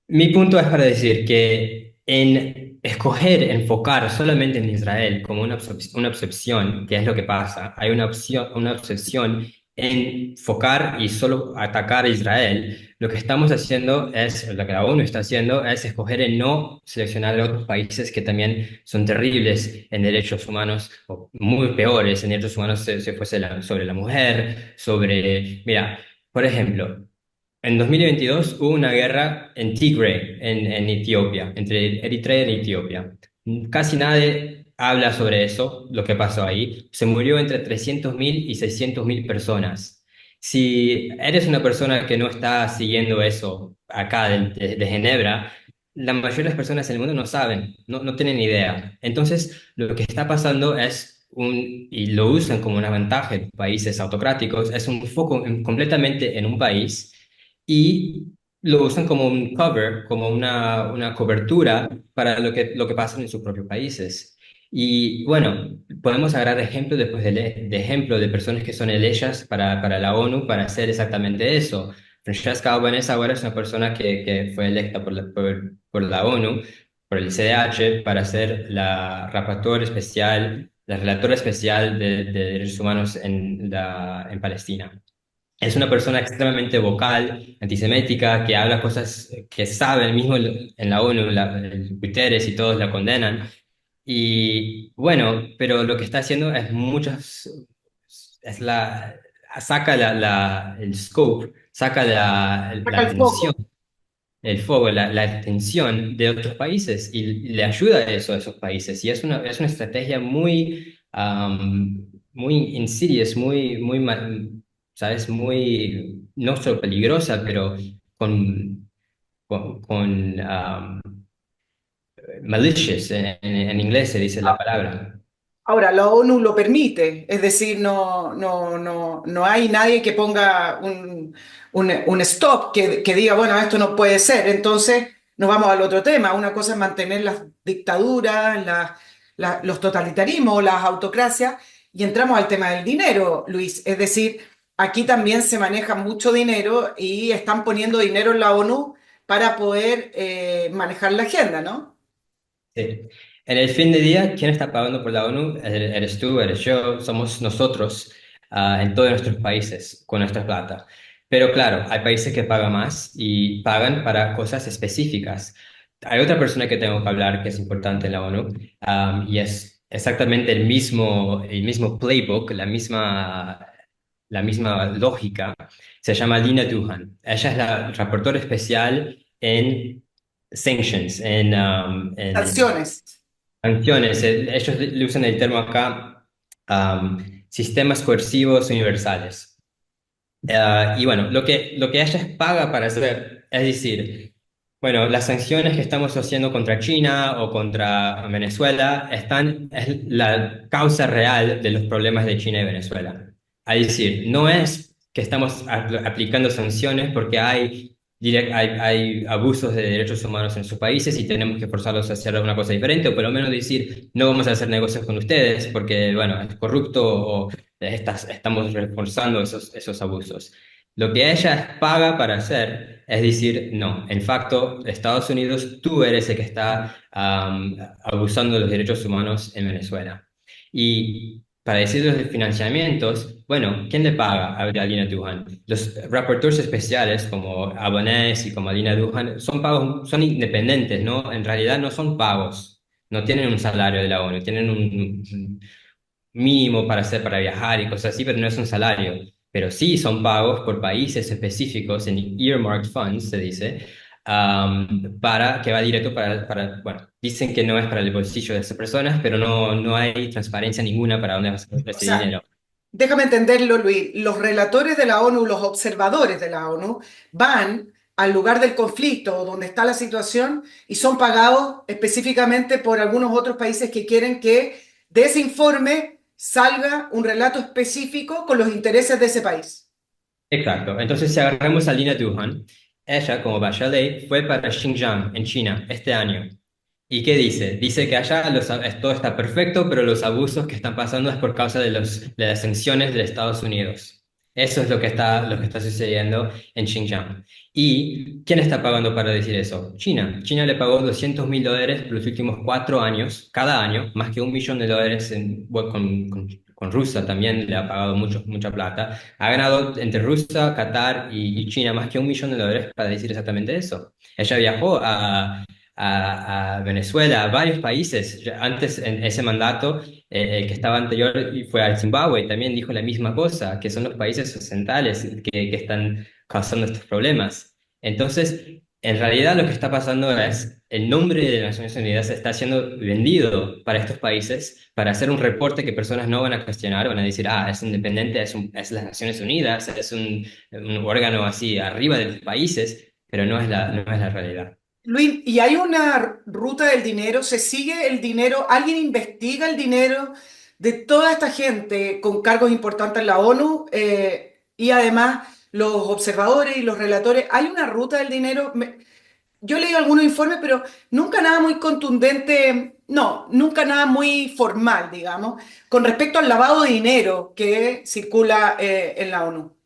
Mi punto es para decir que en escoger, enfocar solamente en Israel como una obsesión, que es lo que pasa, hay una obsesión en enfocar y solo atacar a Israel. Lo que estamos haciendo es, lo que la ONU está haciendo es escoger en no seleccionar a otros países que también son terribles en derechos humanos, o muy peores en derechos humanos, se fuese sobre la mujer, sobre, mira, por ejemplo. En 2022 hubo una guerra en Tigray, en Etiopía, entre Eritrea y Etiopía. Casi nadie habla sobre eso, lo que pasó ahí. Se murió entre 300.000 y 600.000 personas. Si eres una persona que no está siguiendo eso acá de Ginebra, la mayoría de las personas en el mundo no saben, no tienen idea. Entonces, lo que está pasando es y lo usan como una ventaja en países autocráticos, es un foco completamente en un país y lo usan como un cover, como una cobertura para lo que pasa en sus propios países. Y bueno, podemos agarrar ejemplos después de ejemplo de personas que son electas para la ONU para hacer exactamente eso. Francesca Albanese ahora es una persona que fue electa por la ONU, por el CDH, para ser la rapporteur especial, la relatora especial de derechos humanos en Palestina. Es una persona extremadamente vocal, antisemética, que habla cosas que sabe, el mismo en la ONU, el Guterres y todos la condenan. Y bueno, pero lo que está haciendo es es saca el scope, saca la Saca el atención, foco. el fuego, la atención de otros países y le ayuda a eso a esos países. Y es una estrategia muy insidious, ¿sabes? Muy, no solo peligrosa, pero con malicious, en inglés se dice la palabra. Ahora, la ONU lo permite, es decir, no hay nadie que ponga un stop, que diga, bueno, esto no puede ser. Entonces, nos vamos al otro tema. Una cosa es mantener las dictaduras, los totalitarismos, las autocracias, y entramos al tema del dinero, Luis. Es decir, aquí también se maneja mucho dinero y están poniendo dinero en la ONU para poder manejar la agenda, ¿no? Sí. En el fin de día, ¿quién está pagando por la ONU? Eres tú, eres yo, somos nosotros, en todos nuestros países con nuestra plata. Pero claro, hay países que pagan más y pagan para cosas específicas. Hay otra persona que tengo que hablar que es importante en la ONU, y es exactamente el mismo playbook, la misma lógica. Se llama Lina Duhan. Ella es la reportora especial en sanctions, en Sanciones. sanciones. Ellos le usan el término acá, sistemas coercivos universales. Y bueno, lo que ella paga para hacer, es decir, bueno, las sanciones que estamos haciendo contra China o contra Venezuela es la causa real de los problemas de China y Venezuela. Es decir, no es que estamos aplicando sanciones porque hay abusos de derechos humanos en sus países y tenemos que forzarlos a hacer una cosa diferente, o por lo menos decir, no vamos a hacer negocios con ustedes porque, bueno, es corrupto o estamos reforzando esos abusos. Lo que ella paga para hacer es decir, no, en facto, Estados Unidos, tú eres el que está abusando de los derechos humanos en Venezuela. Y para decir los financiamientos, bueno, ¿quién le paga a Alina Duhan? Los reporteros especiales como Abonés y como Alina Duhan son pagos, son independientes, ¿no? En realidad no son pagos, no tienen un salario de la ONU, tienen un mínimo para hacer, para viajar y cosas así, pero no es un salario. Pero sí son pagos por países específicos en earmarked funds, se dice, para que va directo bueno, dicen que no es para el bolsillo de esas personas, pero no hay transparencia ninguna para dónde va a ser O ese sea, dinero. déjame entenderlo, Luis. Los relatores de la ONU, los observadores de la ONU, van al lugar del conflicto donde está la situación y son pagados específicamente por algunos otros países que quieren que de ese informe salga un relato específico con los intereses de ese país. Exacto. Entonces, si agarramos a Lina Duhan, ella, como Bachelet, fue para Xinjiang, en China, este año. ¿Y qué dice? Dice que allá todo está perfecto, pero los abusos que están pasando es por causa de las sanciones de Estados Unidos. Eso es lo que está sucediendo en Xinjiang. ¿Y quién está pagando para decir eso? China. China le pagó $200.000 por los últimos 4 años, cada año, más que $1 millón bueno, con Rusia también le ha pagado mucha plata. Ha ganado entre Rusia, Qatar y China más que $1 millón para decir exactamente eso. Ella viajó a Venezuela, a varios países. Antes, en ese mandato, el que estaba anterior y fue a Zimbabue, también dijo la misma cosa, que son los países occidentales que están causando estos problemas. Entonces, en realidad lo que está pasando es, el nombre de las Naciones Unidas está siendo vendido para estos países para hacer un reporte que personas no van a cuestionar, van a decir, es independiente, es las Naciones Unidas, es un órgano así arriba de los países, pero no es la realidad. Luis, ¿y hay una ruta del dinero? ¿Se sigue el dinero? ¿Alguien investiga el dinero de toda esta gente con cargos importantes en la ONU? Y además los observadores y los relatores. ¿Hay una ruta del dinero? Yo he leído algunos informes, pero nunca nada muy contundente, no, nunca nada muy formal, digamos, con respecto al lavado de dinero que circula en la ONU.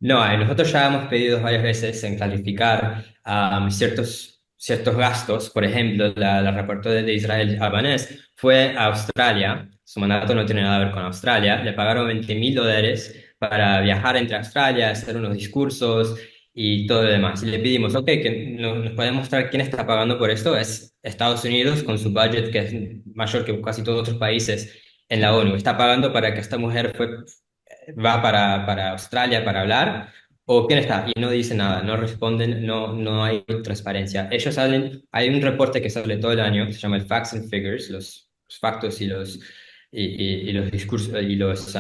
No, nosotros ya hemos pedido varias veces en calificar ciertos gastos. Por ejemplo, la reportera de Israel Albanés fue a Australia. Su mandato no tiene nada que ver con Australia. Le pagaron $20.000 para viajar entre Australia, hacer unos discursos y todo lo demás. Y le pedimos, ok, que nos pueden mostrar quién está pagando por esto. Es Estados Unidos con su budget que es mayor que casi todos otros países en la ONU. Está pagando para que esta mujer va para Australia para hablar, o quién está, y no dice nada, no responden, no hay transparencia. Ellos salen, hay un reporte que sale todo el año, se llama el Facts and Figures, los factos y los discursos y los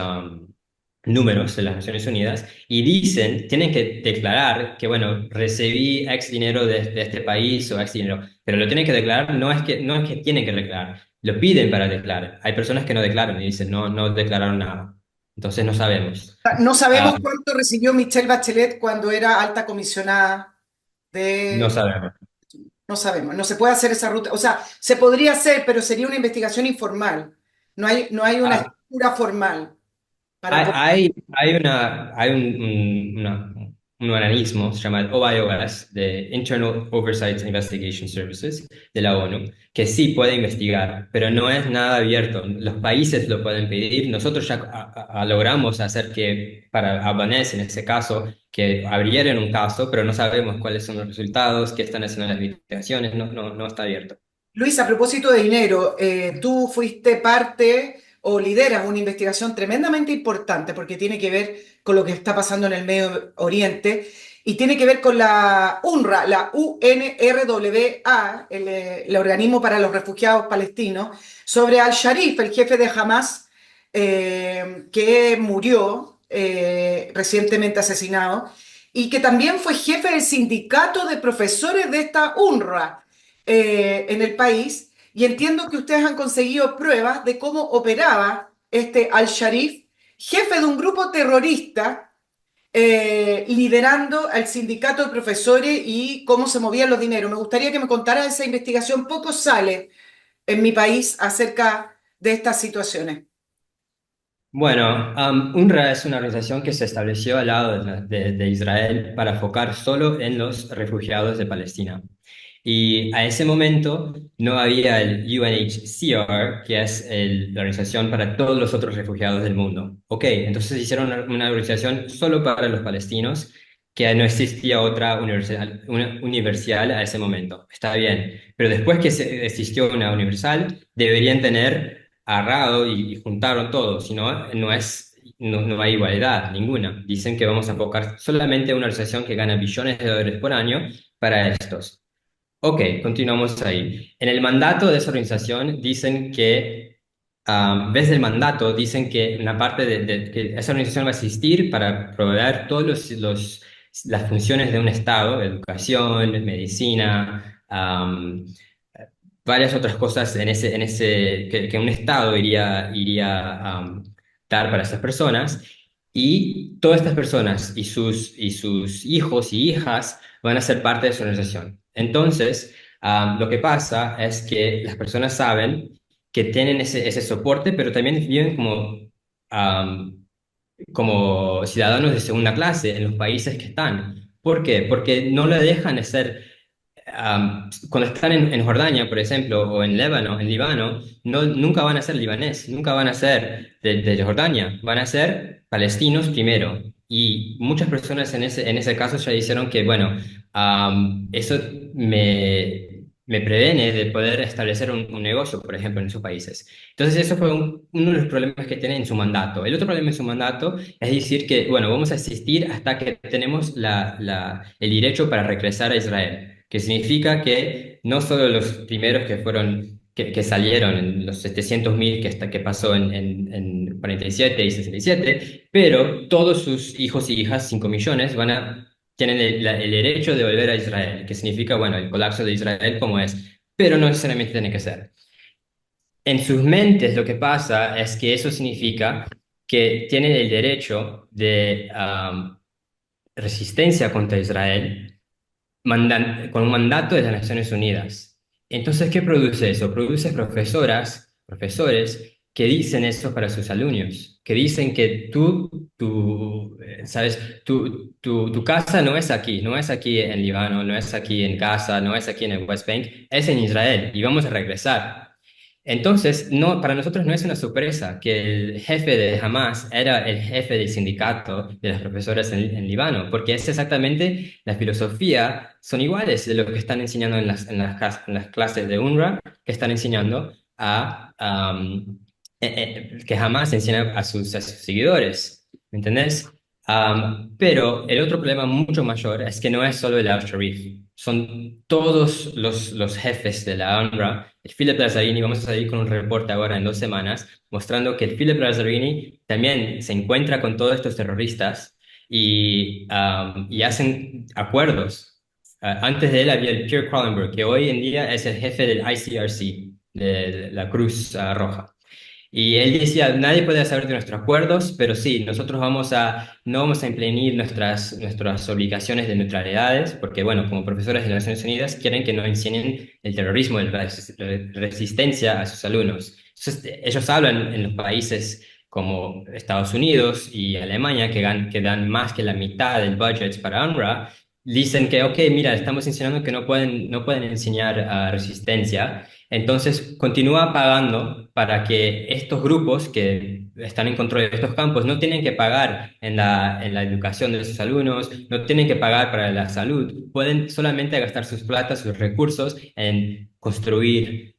números de las Naciones Unidas, y dicen, tienen que declarar que, bueno, recibí X dinero de este país o X dinero, pero lo tienen que declarar, no es que tienen que declarar, lo piden para declarar. Hay personas que no declaran y dicen, no declararon nada. Entonces no sabemos. No Ah, sabemos cuánto recibió Michelle Bachelet cuando era alta comisionada no de... sabemos. No sabemos, no se puede hacer esa ruta. O sea, se podría hacer, pero sería una investigación informal. No hay una Ah, estructura formal. para poder... Hay un organismo, se llama OIOS, de Internal Oversight Investigation Services, de la ONU, que sí puede investigar, pero no es nada abierto. Los países lo pueden pedir. Nosotros ya logramos hacer que, para Albanés en ese caso, que abrieran un caso, pero no sabemos cuáles son los resultados, qué están haciendo las investigaciones, no está abierto. Luis, a propósito de dinero, tú fuiste parte o lideras una investigación tremendamente importante porque tiene que ver con lo que está pasando en el Medio Oriente y tiene que ver con la UNRWA, la UNRWA, el organismo para los refugiados palestinos, sobre al-Sharif, el jefe de Hamas, que murió recientemente asesinado y que también fue jefe del sindicato de profesores de esta UNRWA en el país y entiendo que ustedes han conseguido pruebas de cómo operaba este al-Sharif, jefe de un grupo terrorista, liderando al sindicato de profesores y cómo se movían los dineros. Me gustaría que me contara esa investigación. Poco sale en mi país acerca de estas situaciones. Bueno, UNRWA es una organización que se estableció al lado de Israel para enfocar solo en los refugiados de Palestina. Y a ese momento no había el UNHCR, que es la organización para todos los otros refugiados del mundo. Ok, entonces hicieron una organización solo para los palestinos, que no existía otra universal a ese momento. Está bien, pero después que existió una universal, deberían tener agarrado y juntaron todo, si no, no hay igualdad ninguna. Dicen que vamos a enfocar solamente a una organización que gana billones de dólares por año para estos. Ok, continuamos ahí. En el mandato de esa organización dicen que, desde el mandato, dicen que una parte que esa organización va a existir para proveer todos las funciones de un Estado, educación, medicina, varias otras cosas que un Estado iría dar para estas personas. Y todas estas personas y sus hijos y hijas van a ser parte de su organización. Entonces, lo que pasa es que las personas saben que tienen ese soporte, pero también viven am, como ciudadanos de segunda clase en los países que están. ¿Por qué? Porque no le dejan hacer cuando están en Jordania, por ejemplo, o en Líbano, nunca van a ser libanés, nunca van a ser de Jordania, van a ser palestinos primero. Y muchas personas en ese caso ya dijeron que, bueno, eso me previene de poder establecer un negocio, por ejemplo, en esos países. Entonces, eso fue uno de los problemas que tiene en su mandato. El otro problema en su mandato es decir que, bueno, vamos a asistir hasta que tenemos el derecho para regresar a Israel, que significa que no solo los primeros que salieron, en los 700.000 que pasó en 47 y 67, pero todos sus hijos y hijas, 5 millones, tienen el derecho de volver a Israel, que significa, bueno, el colapso de Israel como es, pero no necesariamente tiene que ser. En sus mentes lo que pasa es que eso significa que tienen el derecho de resistencia contra Israel con un mandato de las Naciones Unidas. Entonces, ¿qué produce eso? Produce profesores que dicen eso para sus alumnos, que dicen que sabes, tu casa no es aquí en Líbano, no es aquí en Gaza, no es aquí en el West Bank, es en Israel y vamos a regresar. Entonces, no, para nosotros no es una sorpresa que el jefe de Hamas era el jefe del sindicato de las profesoras en Líbano, porque es exactamente la filosofía, son iguales de lo que están enseñando en las clases de UNRWA, que están enseñando que Hamas enseña a sus seguidores, ¿me entendés? Pero el otro problema mucho mayor es que no es solo el al-Sharif, son todos los jefes de la UNRWA. El Philip Lazzarini, vamos a salir con un reporte ahora en 2 semanas, mostrando que el Philip Lazzarini también se encuentra con todos estos terroristas y hacen acuerdos. Antes de él había el Pierre Cronenberg, que hoy en día es el jefe del ICRC, de la Cruz Roja. Y él decía, nadie puede saber de nuestros acuerdos, pero sí, nosotros no vamos a imprimir nuestras obligaciones de neutralidades, porque, bueno, como profesores de las Naciones Unidas quieren que no enseñen el terrorismo, la resistencia a sus alumnos. Entonces, ellos hablan en los países como Estados Unidos y Alemania, que dan más que la mitad del budget para UNRWA, dicen que, ok, mira, estamos enseñando que no pueden enseñar resistencia, entonces continúa pagando para que estos grupos que están en control de estos campos no tienen que pagar en la educación de sus alumnos, no tienen que pagar para la salud, pueden solamente gastar sus plata, sus recursos en construir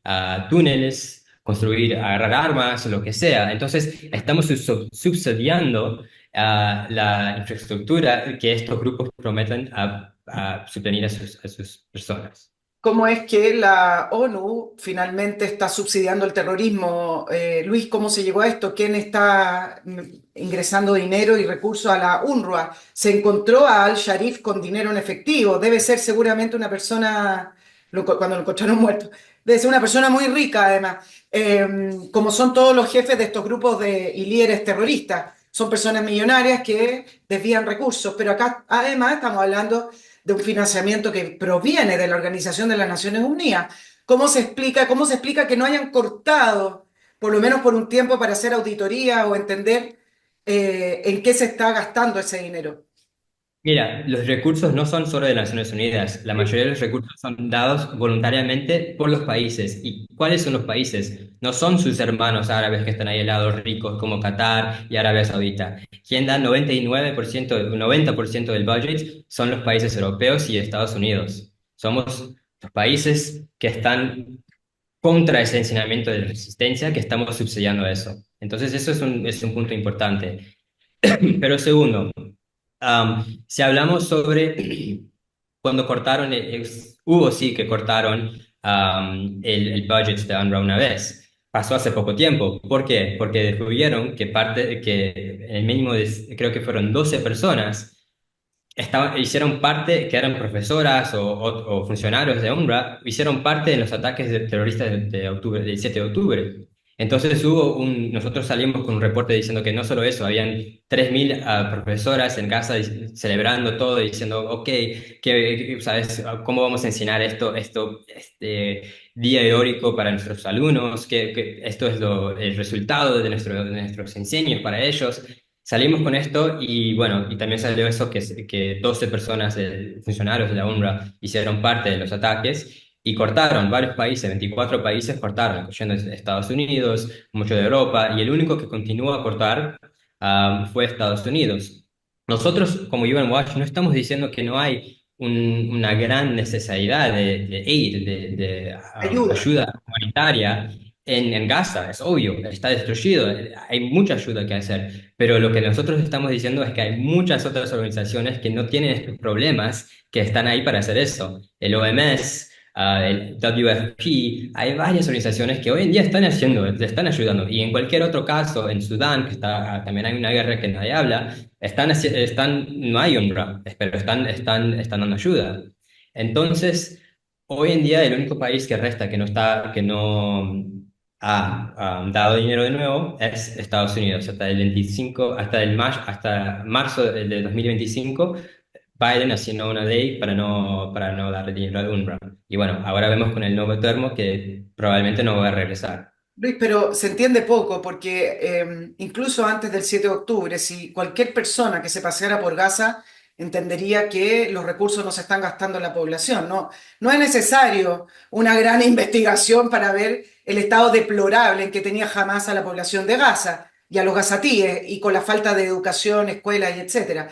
túneles, construir, agarrar armas, lo que sea. Entonces, estamos subsidiando la infraestructura que estos grupos prometen a subvenir a sus personas. ¿Cómo es que la ONU finalmente está subsidiando el terrorismo? Luis, ¿cómo se llegó a esto? ¿Quién está ingresando dinero y recursos a la UNRWA? Se encontró a Al-Sharif con dinero en efectivo. Debe ser seguramente una persona, cuando lo encontraron muerto, debe ser una persona muy rica además, como son todos los jefes de estos grupos y líderes terroristas. Son personas millonarias que desvían recursos, pero acá además estamos hablando de un financiamiento que proviene de la Organización de las Naciones Unidas. Cómo se explica que no hayan cortado, por lo menos por un tiempo, para hacer auditoría o entender en qué se está gastando ese dinero? Mira, los recursos no son solo de Naciones Unidas, la mayoría de los recursos son dados voluntariamente por los países. ¿Y cuáles son los países? No son sus hermanos árabes que están ahí al lado ricos como Qatar y Arabia Saudita. Quien da 99%, 90% del budget son los países europeos y Estados Unidos. Somos los países que están contra ese enseñamiento de resistencia que estamos subsidiando eso. Entonces, es un punto importante. Pero segundo, si hablamos sobre cuando cortaron, hubo sí que cortaron el budget de UNRWA una vez. Pasó hace poco tiempo. ¿Por qué? Porque descubrieron que el mínimo de, creo que fueron 12 personas, hicieron parte, que eran profesoras o funcionarios de UNRWA, hicieron parte de los ataques terroristas de octubre, del 7 de octubre. Entonces nosotros salimos con un reporte diciendo que no solo eso, habían 3.000 profesoras en casa celebrando todo, diciendo, ok, ¿sabes? ¿Cómo vamos a enseñar este día heroico para nuestros alumnos? Que esto es el resultado de nuestros enseños para ellos. Salimos con esto y bueno, y también salió eso que 12 personas, funcionarios de la UNRWA, hicieron parte de los ataques y cortaron varios países, 24 países cortaron, incluyendo Estados Unidos, mucho de Europa, y el único que continuó a cortar fue Estados Unidos. Nosotros, como UN Watch, no estamos diciendo que no hay una gran necesidad de aid, de Ayuda. ayuda humanitaria en Gaza, es obvio, está destruido, hay mucha ayuda que hacer, pero lo que nosotros estamos diciendo es que hay muchas otras organizaciones que no tienen estos problemas que están ahí para hacer eso. El OMS, el WFP, hay varias organizaciones que hoy en día están haciendo, están ayudando, y en cualquier otro caso, en Sudán, que también hay una guerra que nadie habla, no hay UNRWA, pero están dando ayuda. Entonces, hoy en día el único país que resta que no ha dado dinero de nuevo es Estados Unidos. Hasta marzo de 2025, Biden haciendo una ley para no dar dinero al UNRWA. Y bueno, ahora vemos con el nuevo termo que probablemente no va a regresar. Luis, pero se entiende poco porque incluso antes del 7 de octubre, si cualquier persona que se paseara por Gaza entendería que los recursos no se están gastando en la población. No, no es necesario una gran investigación para ver el estado deplorable en que tenía Hamás a la población de Gaza y a los gazatíes y con la falta de educación, escuelas y etcétera.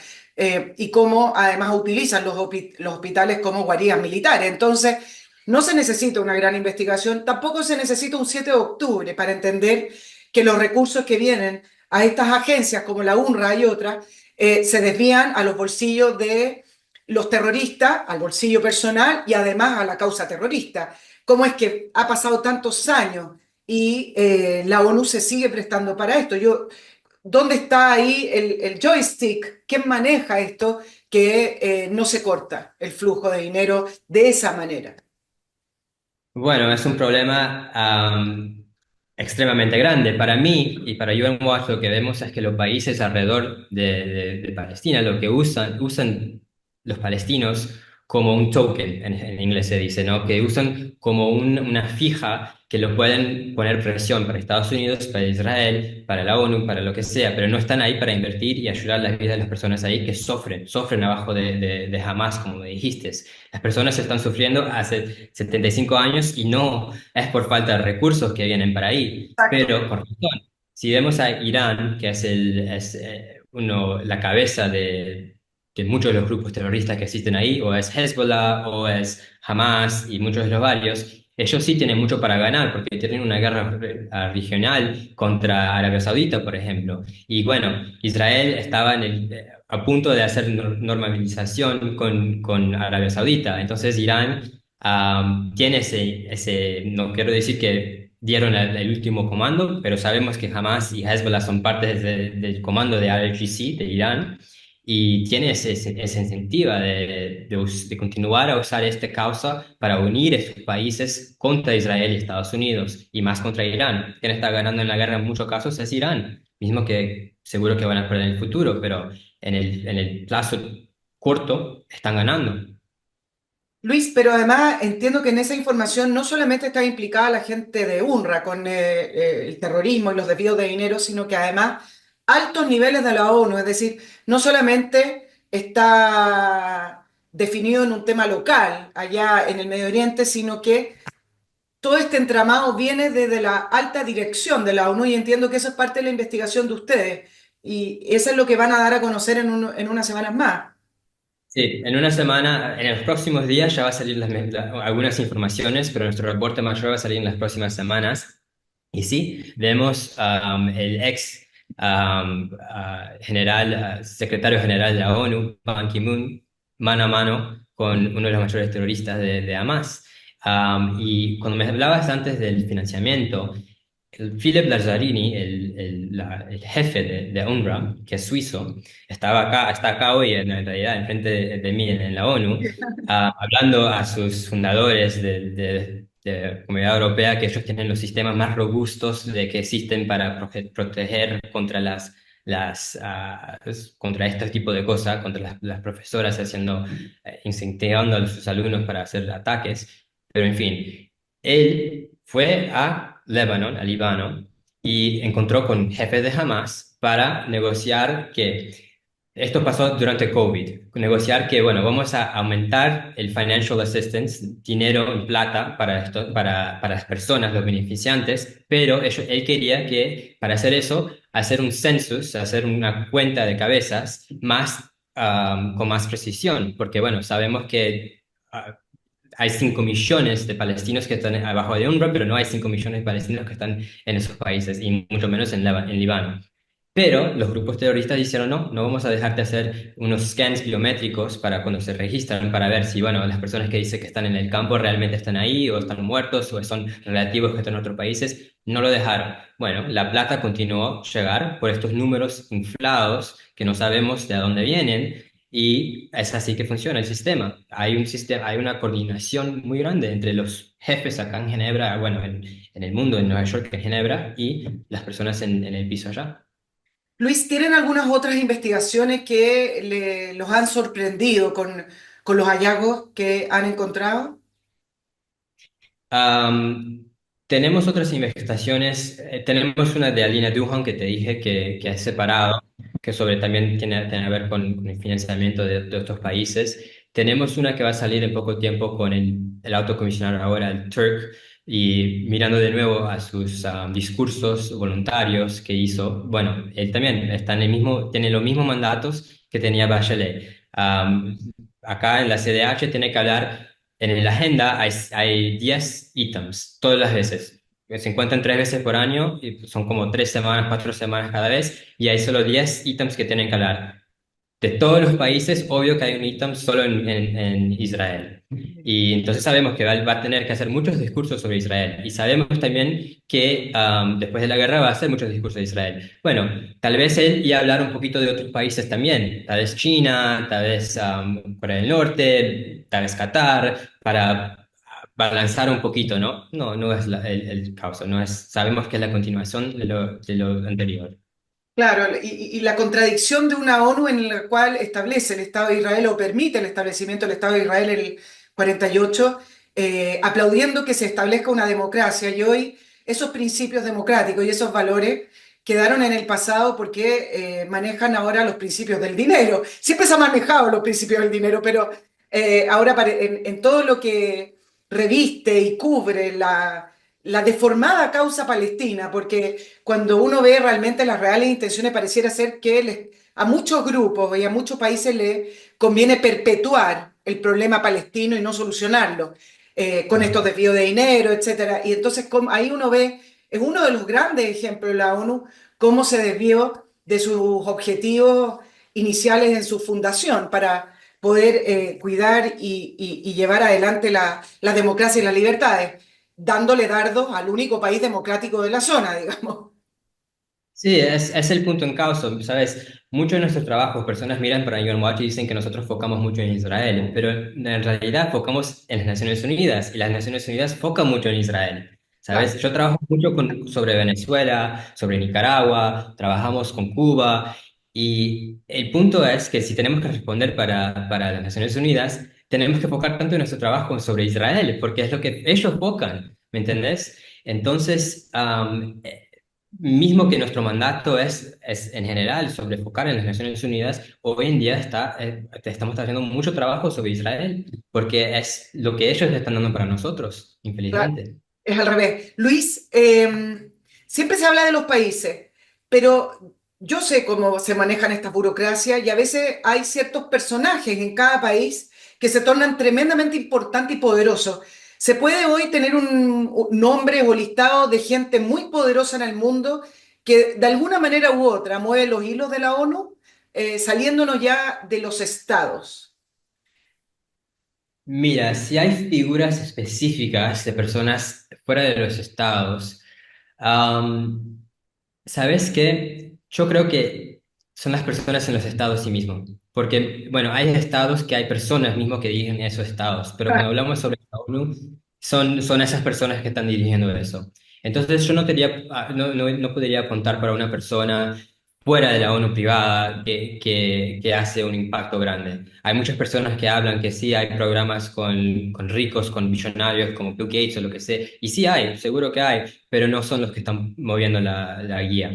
Y cómo además utilizan los hospitales como guaridas militares. Entonces, no se necesita una gran investigación, tampoco se necesita un 7 de octubre para entender que los recursos que vienen a estas agencias como la UNRWA y otras se desvían a los bolsillos de los terroristas, al bolsillo personal y además a la causa terrorista. ¿Cómo es que ha pasado tantos años y la ONU se sigue prestando para esto? ¿Dónde está ahí el joystick? ¿Quién maneja esto que no se corta el flujo de dinero de esa manera? Bueno, es un problema extremadamente grande. Para mí y para UN Watch lo que vemos es que los países alrededor de Palestina lo que usan los palestinos como un token, en inglés se dice, ¿no? Que usan como una fija que lo pueden poner presión para Estados Unidos, para Israel, para la ONU, para lo que sea, pero no están ahí para invertir y ayudar la vida de las personas ahí que sufren abajo de Hamas, como me dijiste. Las personas están sufriendo hace 75 años y no es por falta de recursos que vienen para ahí, Exacto. pero con razón. Si vemos a Irán, que la cabeza de muchos de los grupos terroristas que existen ahí, o es Hezbollah, o es Hamas y muchos de los varios, ellos sí tienen mucho para ganar porque tienen una guerra regional contra Arabia Saudita, por ejemplo. Y bueno, Israel estaba a punto de hacer normalización con Arabia Saudita. Entonces Irán tiene no quiero decir que dieron el último comando, pero sabemos que Hamas y Hezbollah son partes del comando de IRGC, de Irán, y tiene esa incentiva de continuar a usar esta causa para unir estos países contra Israel y Estados Unidos, y más contra Irán. Quien está ganando en la guerra en muchos casos es Irán, mismo que seguro que van a perder en el futuro, pero en el plazo corto están ganando. Luis, pero además entiendo que en esa información no solamente está implicada la gente de UNRWA con el terrorismo y los desvíos de dinero, sino que además altos niveles de la ONU, es decir, no solamente está definido en un tema local allá en el Medio Oriente, sino que todo este entramado viene desde la alta dirección de la ONU y entiendo que eso es parte de la investigación de ustedes y eso es lo que van a dar a conocer en unas semanas más. Sí, en una semana, en los próximos días ya va a salir algunas informaciones, pero nuestro reporte mayor va a salir en las próximas semanas. Y sí, vemos el ex secretario general de la ONU, Ban Ki-moon, mano a mano con uno de los mayores terroristas de Hamas. Y cuando me hablabas antes del financiamiento, el Philip Lazzarini, el jefe de UNRWA, que es suizo, está acá hoy en realidad enfrente de mí en la ONU, hablando a sus fundadores de Comunidad Europea que ellos tienen los sistemas más robustos que existen para proteger contra contra este tipo de cosas, contra las profesoras incentivando a sus alumnos para hacer ataques. Pero en fin, él fue a Líbano, y encontró con jefes de Hamas para negociar que esto pasó durante COVID, negociar que, bueno, vamos a aumentar el financial assistance, dinero en plata para esto, para las personas, los beneficiantes, pero él quería que para hacer eso, hacer un census, hacer una cuenta de cabezas con más precisión, porque, bueno, sabemos que hay 5 millones de palestinos que están abajo de UNRWA, pero no hay 5 millones de palestinos que están en esos países, y mucho menos en Líbano. Pero los grupos terroristas dijeron, no, no vamos a dejar de hacer unos scans biométricos para cuando se registran, para ver si, bueno, las personas que dicen que están en el campo realmente están ahí, o están muertos, o son relativos que están en otros países. No lo dejaron. Bueno, la plata continuó a llegar por estos números inflados que no sabemos de dónde vienen, y es así que funciona el sistema. Hay una coordinación muy grande entre los jefes acá en Ginebra, bueno, en el mundo, en Nueva York, en Ginebra, y las personas en el piso allá. Luis, ¿tienen algunas otras investigaciones que los han sorprendido con los hallazgos que han encontrado? Am, Tenemos otras investigaciones. Tenemos una de Alina Duhan que te dije que es separado, que también tiene a ver con el financiamiento de otros países. Tenemos una que va a salir en poco tiempo con el alto comisionado ahora, el Turk, y mirando de nuevo a sus discursos voluntarios que hizo. Bueno, él también está tiene los mismos mandatos que tenía Bachelet. Acá en la CDH tiene que hablar en la agenda hay 10 ítems todas las veces. Se encuentran 3 veces por año y son como 3 semanas, 4 semanas cada vez, y hay solo 10 ítems que tienen que hablar. De todos los países, obvio que hay un ítem solo en Israel. Y entonces sabemos que va a tener que hacer muchos discursos sobre Israel. Y sabemos también que después de la guerra va a hacer muchos discursos de Israel. Bueno, tal vez él iba a hablar un poquito de otros países también. Tal vez China, tal vez Corea del Norte, tal vez Qatar, para balanzar un poquito, ¿no? No, no es el caso. No es, sabemos que es la continuación de lo anterior. Claro, y la contradicción de una ONU en la cual establece el Estado de Israel o permite el establecimiento del Estado de Israel en el 48, aplaudiendo que se establezca una democracia. Y hoy esos principios democráticos y esos valores quedaron en el pasado porque manejan ahora los principios del dinero. Siempre se han manejado los principios del dinero, pero ahora en todo lo que reviste y cubre la deformada causa palestina, porque cuando uno ve realmente las reales intenciones, pareciera ser que a muchos grupos y a muchos países le conviene perpetuar el problema palestino y no solucionarlo, con estos desvíos de dinero, etcétera. Y entonces ahí uno ve, es uno de los grandes ejemplos de la ONU, cómo se desvió de sus objetivos iniciales en su fundación para poder cuidar y llevar adelante la democracia y las libertades, dándole dardos al único país democrático de la zona, digamos. Sí, es el punto en causa, ¿sabes? Muchos de nuestros trabajos, personas miran para Human Watch y dicen que nosotros focamos mucho en Israel, pero en realidad focamos en las Naciones Unidas y las Naciones Unidas focan mucho en Israel, Claro, ¿sabes? Yo trabajo mucho sobre Venezuela, sobre Nicaragua, trabajamos con Cuba y el punto es que si tenemos que responder para las Naciones Unidas, tenemos que focar tanto en nuestro trabajo sobre Israel, porque es lo que ellos focan, ¿me entendés? Entonces, mismo que nuestro mandato es en general sobre enfocar en las Naciones Unidas, hoy en día estamos haciendo mucho trabajo sobre Israel, porque es lo que ellos están dando para nosotros, claro, infelizmente. es al revés. Luis, siempre se habla de los países, pero yo sé cómo se manejan estas burocracias y a veces hay ciertos personajes en cada país que se tornan tremendamente importantes y poderosos. ¿Se puede hoy tener un nombre o listado de gente muy poderosa en el mundo que de alguna manera u otra mueve los hilos de la ONU, saliéndonos ya de los estados? Mira, si hay figuras específicas de personas fuera de los estados, am, ¿sabes qué? Yo creo que son las personas en los estados sí mismos. Porque, bueno, hay estados que hay personas mismos que dirigen esos estados, pero cuando hablamos sobre la ONU, son esas personas que están dirigiendo eso. Entonces, yo no podría apuntar para una persona fuera de la ONU privada que hace un impacto grande. Hay muchas personas que hablan que sí hay programas con ricos, con millonarios como Bill Gates o lo que sea, y sí hay, seguro que hay, pero no son los que están moviendo la guía.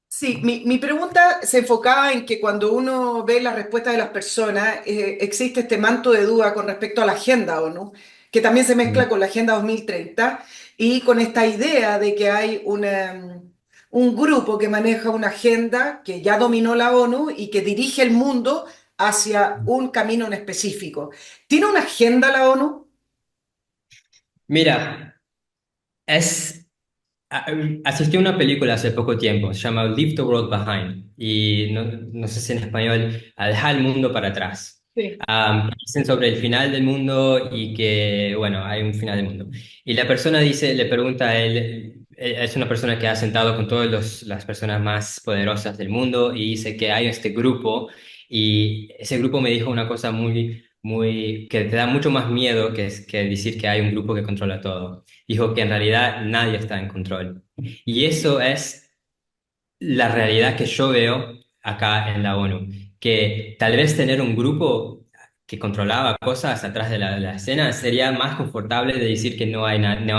Sí, mi pregunta se enfocaba en que cuando uno ve la respuesta de las personas, existe este manto de duda con respecto a la agenda ONU, que también se mezcla Mm. con la Agenda 2030 y con esta idea de que hay un grupo que maneja una agenda que ya dominó la ONU y que dirige el mundo hacia un camino en específico. ¿Tiene una agenda la ONU? Mira, es, asistí a una película hace poco tiempo, se llama Leave the World Behind, y no sé si en español, a dejar el mundo para atrás. Sí. Dicen sobre el final del mundo y que, bueno, hay un final del mundo. Y la persona dice, le pregunta a él, es una persona que ha sentado con todas las personas más poderosas del mundo y dice que hay este grupo y ese grupo me dijo una cosa que te da mucho más miedo que decir que hay un grupo que controla todo. Dijo que en realidad nadie está en control. Y eso es la realidad que yo veo acá en la ONU, que tal vez tener un grupo que controlaba cosas atrás de la escena sería más confortable de decir que no hay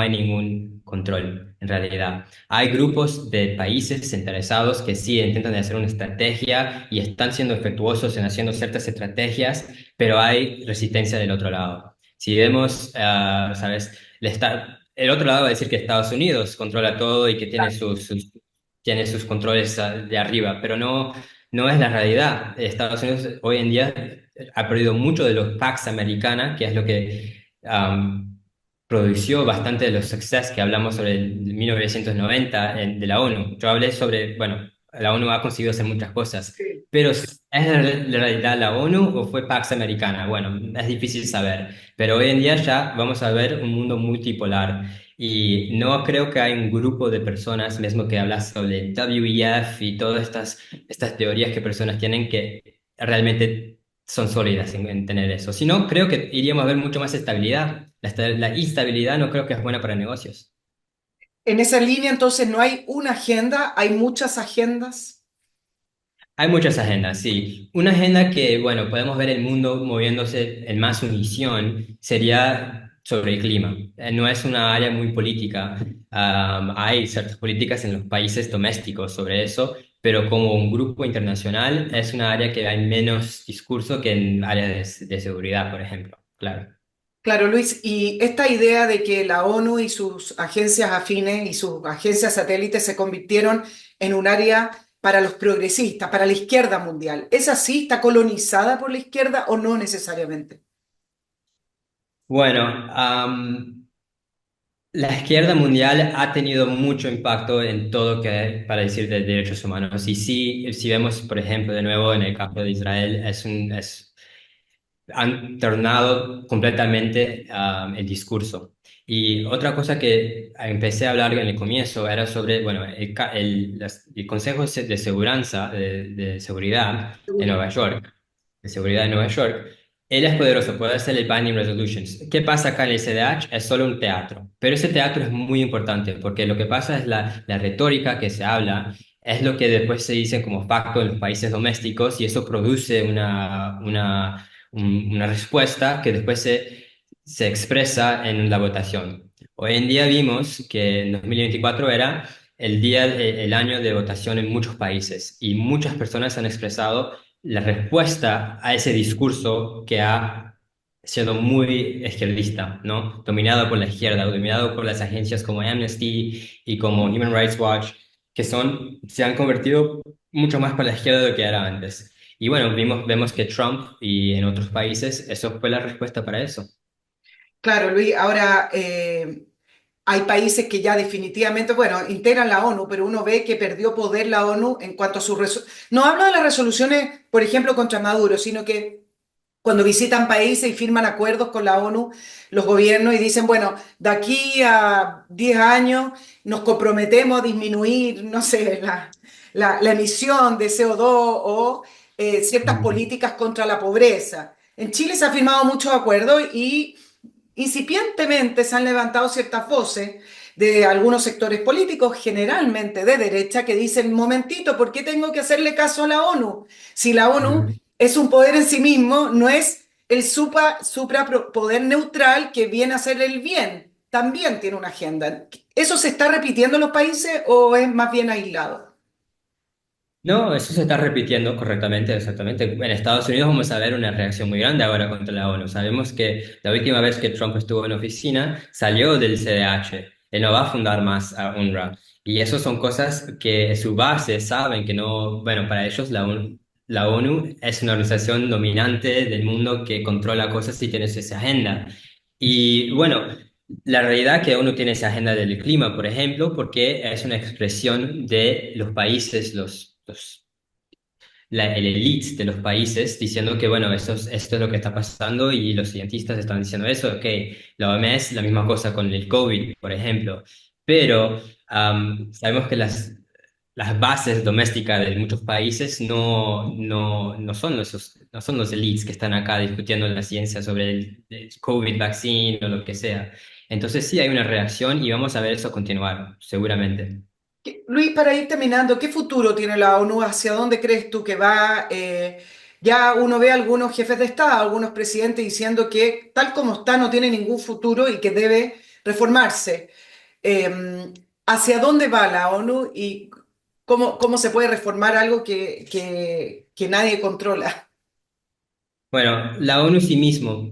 ningún control, en realidad. Hay grupos de países interesados que sí intentan de hacer una estrategia y están siendo efectuosos en haciendo ciertas estrategias, pero hay resistencia del otro lado. Si vemos, ¿sabes? El otro lado va a decir que Estados Unidos controla todo y que tiene sus controles de arriba, pero no es la realidad. Estados Unidos hoy en día ha perdido mucho de los Pax Americana, que es lo que produció bastante de los success que hablamos sobre el 1990 de la ONU. Yo hablé sobre, bueno, la ONU ha conseguido hacer muchas cosas, Sí. pero ¿es la realidad la ONU o fue Pax Americana? Bueno, es difícil saber, pero hoy en día ya vamos a ver un mundo multipolar. Y no creo que hay un grupo de personas, mismo que hablas sobre WEF y todas estas teorías que personas tienen que realmente son sólidas en tener eso. Si no, creo que iríamos a ver mucho más estabilidad. La instabilidad no creo que es buena para negocios. En esa línea, entonces, no hay una agenda, hay muchas agendas. Hay muchas agendas, sí. Una agenda que, bueno, podemos ver el mundo moviéndose en más unición sería sobre el clima. No es una área muy política. Hay ciertas políticas en los países domésticos sobre eso, pero como un grupo internacional es una área que hay menos discurso que en áreas de seguridad, por ejemplo. Claro. Claro, Luis, y esta idea de que la ONU y sus agencias afines y sus agencias satélites se convirtieron en un área para los progresistas, para la izquierda mundial, ¿es así? ¿Está colonizada por la izquierda o no necesariamente? Bueno, la izquierda mundial ha tenido mucho impacto en todo que para decir de derechos humanos. Y sí, si vemos, por ejemplo, de nuevo en el caso de Israel, han tornado completamente el discurso. Y otra cosa que empecé a hablar en el comienzo era sobre, bueno, el Consejo de Seguridad, de Seguridad en Nueva York, de Seguridad de Nueva York. Él es poderoso, puede hacer el Binding Resolutions. ¿Qué pasa acá en el CDH? Es solo un teatro, pero ese teatro es muy importante porque lo que pasa es la retórica que se habla, es lo que después se dice como facto en los países domésticos y eso produce una respuesta que después se expresa en la votación. Hoy en día vimos que en 2024 era el año de votación en muchos países y muchas personas han expresado la respuesta a ese discurso que ha sido muy izquierdista, ¿no? Dominado por la izquierda, dominado por las agencias como Amnesty y como Human Rights Watch, se han convertido mucho más para la izquierda de lo que era antes. Y bueno, vemos que Trump y en otros países, eso fue la respuesta para eso. Claro, Luis, ahora hay países que ya definitivamente, bueno, integran la ONU, pero uno ve que perdió poder la ONU en cuanto a sus no hablo de las resoluciones, por ejemplo, contra Maduro, sino que cuando visitan países y firman acuerdos con la ONU, los gobiernos y dicen, bueno, de aquí a 10 años nos comprometemos a disminuir, no sé, la emisión de CO2 o ciertas Ujú. políticas contra la pobreza. En Chile se han firmado muchos acuerdos y incipientemente se han levantado ciertas voces de algunos sectores políticos, generalmente de derecha, que dicen, momentito, ¿por qué tengo que hacerle caso a la ONU? Si la ONU Ujú. es un poder en sí mismo, no es el poder neutral que viene a hacer el bien, también tiene una agenda. ¿Eso se está repitiendo en los países o es más bien aislado? No, eso se está repitiendo correctamente, exactamente. En Estados Unidos vamos a ver una reacción muy grande ahora contra la ONU. Sabemos que la última vez que Trump estuvo en oficina salió del CDH. Él no va a fundar más a UNRWA. Y eso son cosas que su base saben que no, bueno, para ellos la ONU es una organización dominante del mundo que controla cosas y tiene esa agenda. Y bueno, la realidad que uno tiene esa agenda del clima, por ejemplo, porque es una expresión de los países, el elite de los países diciendo que, bueno, esto es lo que está pasando y los cientistas están diciendo eso, ok, la OMS, la misma cosa con el COVID, por ejemplo, pero sabemos que las bases domésticas de muchos países no son los elites que están acá discutiendo la ciencia sobre el COVID vaccine o lo que sea. Entonces sí hay una reacción y vamos a ver eso continuar, seguramente. Luis, para ir terminando, ¿qué futuro tiene la ONU? ¿Hacia dónde crees tú que va? Ya uno ve a algunos jefes de Estado, algunos presidentes diciendo que tal como está no tiene ningún futuro y que debe reformarse. ¿Hacia dónde va la ONU y cómo se puede reformar algo que nadie controla? Bueno, la ONU sí mismo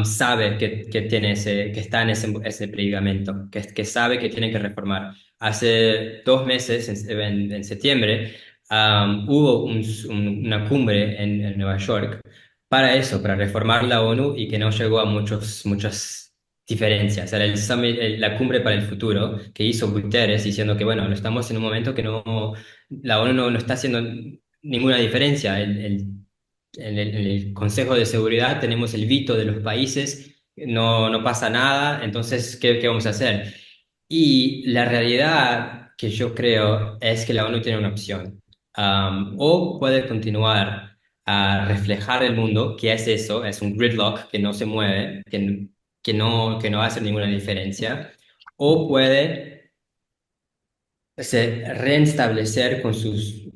sabe que tiene que está en ese predicamento, que sabe que tiene que reformar. Hace 2 meses, en septiembre, hubo una cumbre en Nueva York para eso, para reformar la ONU y que no llegó a muchas diferencias. Era la cumbre para el futuro que hizo Guterres diciendo que, bueno, no estamos en un momento que la ONU no está haciendo ninguna diferencia. En el Consejo de Seguridad tenemos el veto de los países, no pasa nada, entonces, ¿qué vamos a hacer? Y la realidad que yo creo es que la ONU tiene una opción. O puede continuar a reflejar el mundo, que es eso, es un gridlock que no se mueve, que no va a hacer ninguna diferencia, o puede reinstablecer con su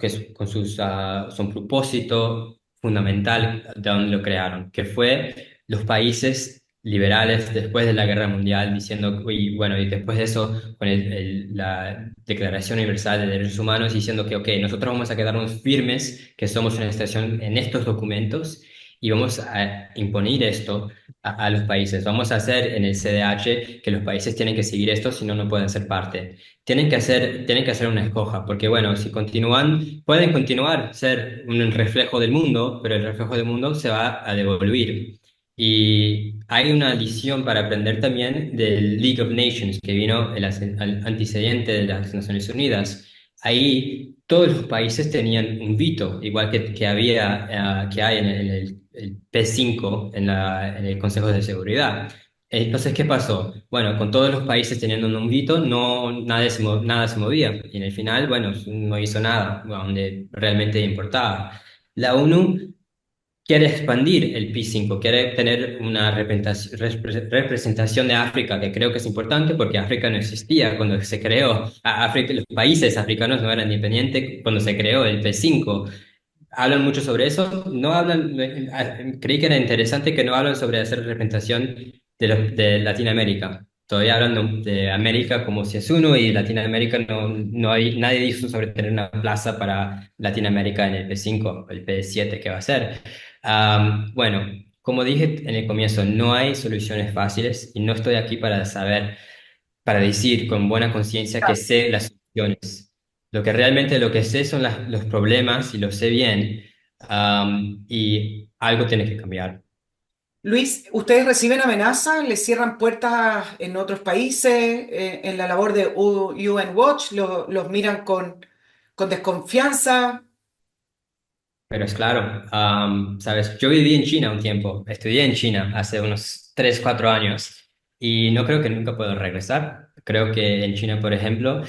propósito fundamental de donde lo crearon, que fue los países liberales después de la Guerra Mundial, diciendo, y bueno, y después de eso, con la Declaración Universal de Derechos Humanos, diciendo que, ok, nosotros vamos a quedarnos firmes, que somos una estación en estos documentos, y vamos a imponer esto a los países. Vamos a hacer en el CDH que los países tienen que seguir esto, si no, no pueden ser parte. Tienen que hacer una escoja, porque bueno, si continúan, pueden continuar ser un reflejo del mundo, pero el reflejo del mundo se va a devolver. Y hay una lección para aprender también del League of Nations, que vino el antecedente de las Naciones Unidas. Ahí todos los países tenían un veto, igual que hay en el P5 en el Consejo de Seguridad. Entonces, ¿qué pasó? Bueno, con todos los países teniendo un veto, no, nada se movía. Y en el final, bueno, no hizo nada, donde realmente importaba. La ONU quiere expandir el P5, quiere tener una representación de África, que creo que es importante porque África no existía cuando se creó. África, los países africanos no eran independientes cuando se creó el P5. ¿Hablan mucho sobre eso? No hablan, creí que era interesante que no hablan sobre hacer representación de Latinoamérica. Todavía hablan de América como si es uno y Latinoamérica no hay, nadie dijo sobre tener una plaza para Latinoamérica en el P5, el P7 que va a ser. Bueno, como dije en el comienzo, no hay soluciones fáciles y no estoy aquí para saber, para decir con buena conciencia que sé las soluciones. Lo que sé son los problemas y lo sé bien, y algo tiene que cambiar. Luis, ¿ustedes reciben amenazas? ¿Les cierran puertas en otros países? En la labor de UN Watch, ¿los miran con desconfianza? Pero es claro, sabes, yo viví en China un tiempo, estudié en China hace unos 3 4 años y no creo que nunca puedo regresar. Creo que en China, por ejemplo,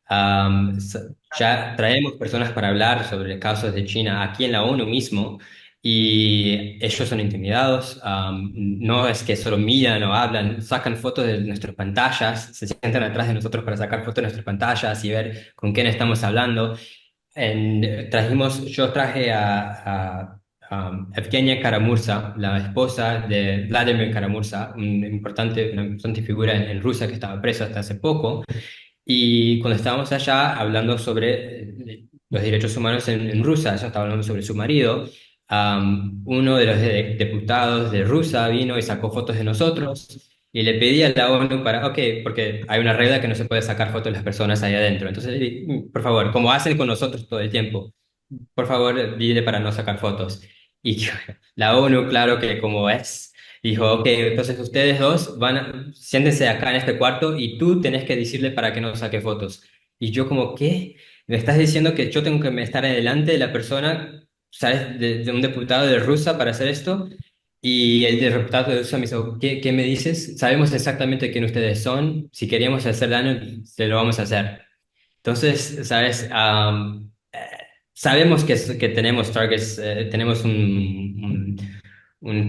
ya traemos personas para hablar sobre casos de China aquí en la ONU mismo y ellos son intimidados. No es que solo miran o hablan, sacan fotos de nuestras pantallas, se sientan atrás de nosotros para sacar fotos de nuestras pantallas y ver con quién estamos hablando. Yo traje a Evgenia Karamursa, la esposa de Vladimir Karamursa, una importante figura en Rusia que estaba preso hasta hace poco. Y cuando estábamos allá hablando sobre los derechos humanos en Rusia, ella estaba hablando sobre su marido, uno de los diputados de Rusia vino y sacó fotos de nosotros y le pedí a la ONU ok, porque hay una regla que no se puede sacar fotos de las personas ahí adentro. Entonces, le dije, por favor, como hacen con nosotros todo el tiempo, por favor, dile para no sacar fotos. Y la ONU, claro que como es, dijo, ok, entonces ustedes dos siéntense acá en este cuarto y tú tenés que decirle para que no saque fotos. Y yo como, ¿qué? ¿Me estás diciendo que yo tengo que estar delante de la persona, ¿sabes? De un diputado de Rusia para hacer esto? Y el diputado de Rusia me dijo, ¿qué me dices? Sabemos exactamente quién ustedes son. Si queríamos hacer daño, se lo vamos a hacer. Entonces, ¿sabes? Sabemos que tenemos targets, tenemos un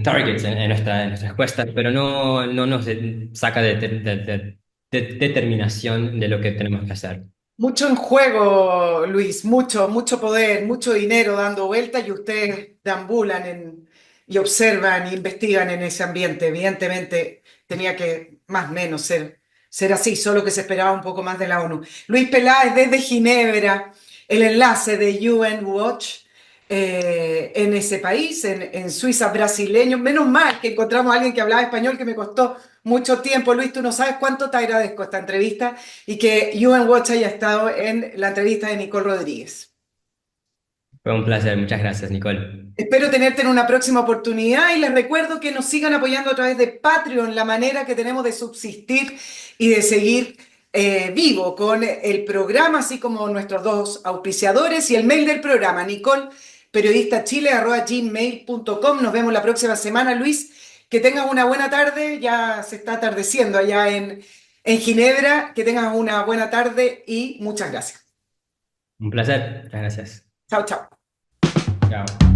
target en nuestras cuestas, pero no nos saca de determinación de lo que tenemos que hacer. Mucho en juego, Luis, mucho poder, mucho dinero dando vueltas y ustedes deambulan y observan e investigan en ese ambiente. Evidentemente tenía que más o menos ser así, solo que se esperaba un poco más de la ONU. Luis Peláez desde Ginebra, el enlace de UN Watch en ese país, en Suiza brasileño. Menos mal que encontramos a alguien que hablaba español que me costó mucho tiempo. Luis, tú no sabes cuánto te agradezco esta entrevista y que UN Watch haya estado en la entrevista de Nicole Rodríguez. Fue un placer, muchas gracias, Nicole. Espero tenerte en una próxima oportunidad y les recuerdo que nos sigan apoyando a través de Patreon, la manera que tenemos de subsistir y de seguir vivo con el programa, así como nuestros dos auspiciadores y el mail del programa, Nicole, periodistachile@gmail.com. Nos vemos la próxima semana, Luis. Que tengas una buena tarde, ya se está atardeciendo allá en Ginebra. Que tengas una buena tarde y muchas gracias. Un placer, muchas gracias. Chao, chao. Chao.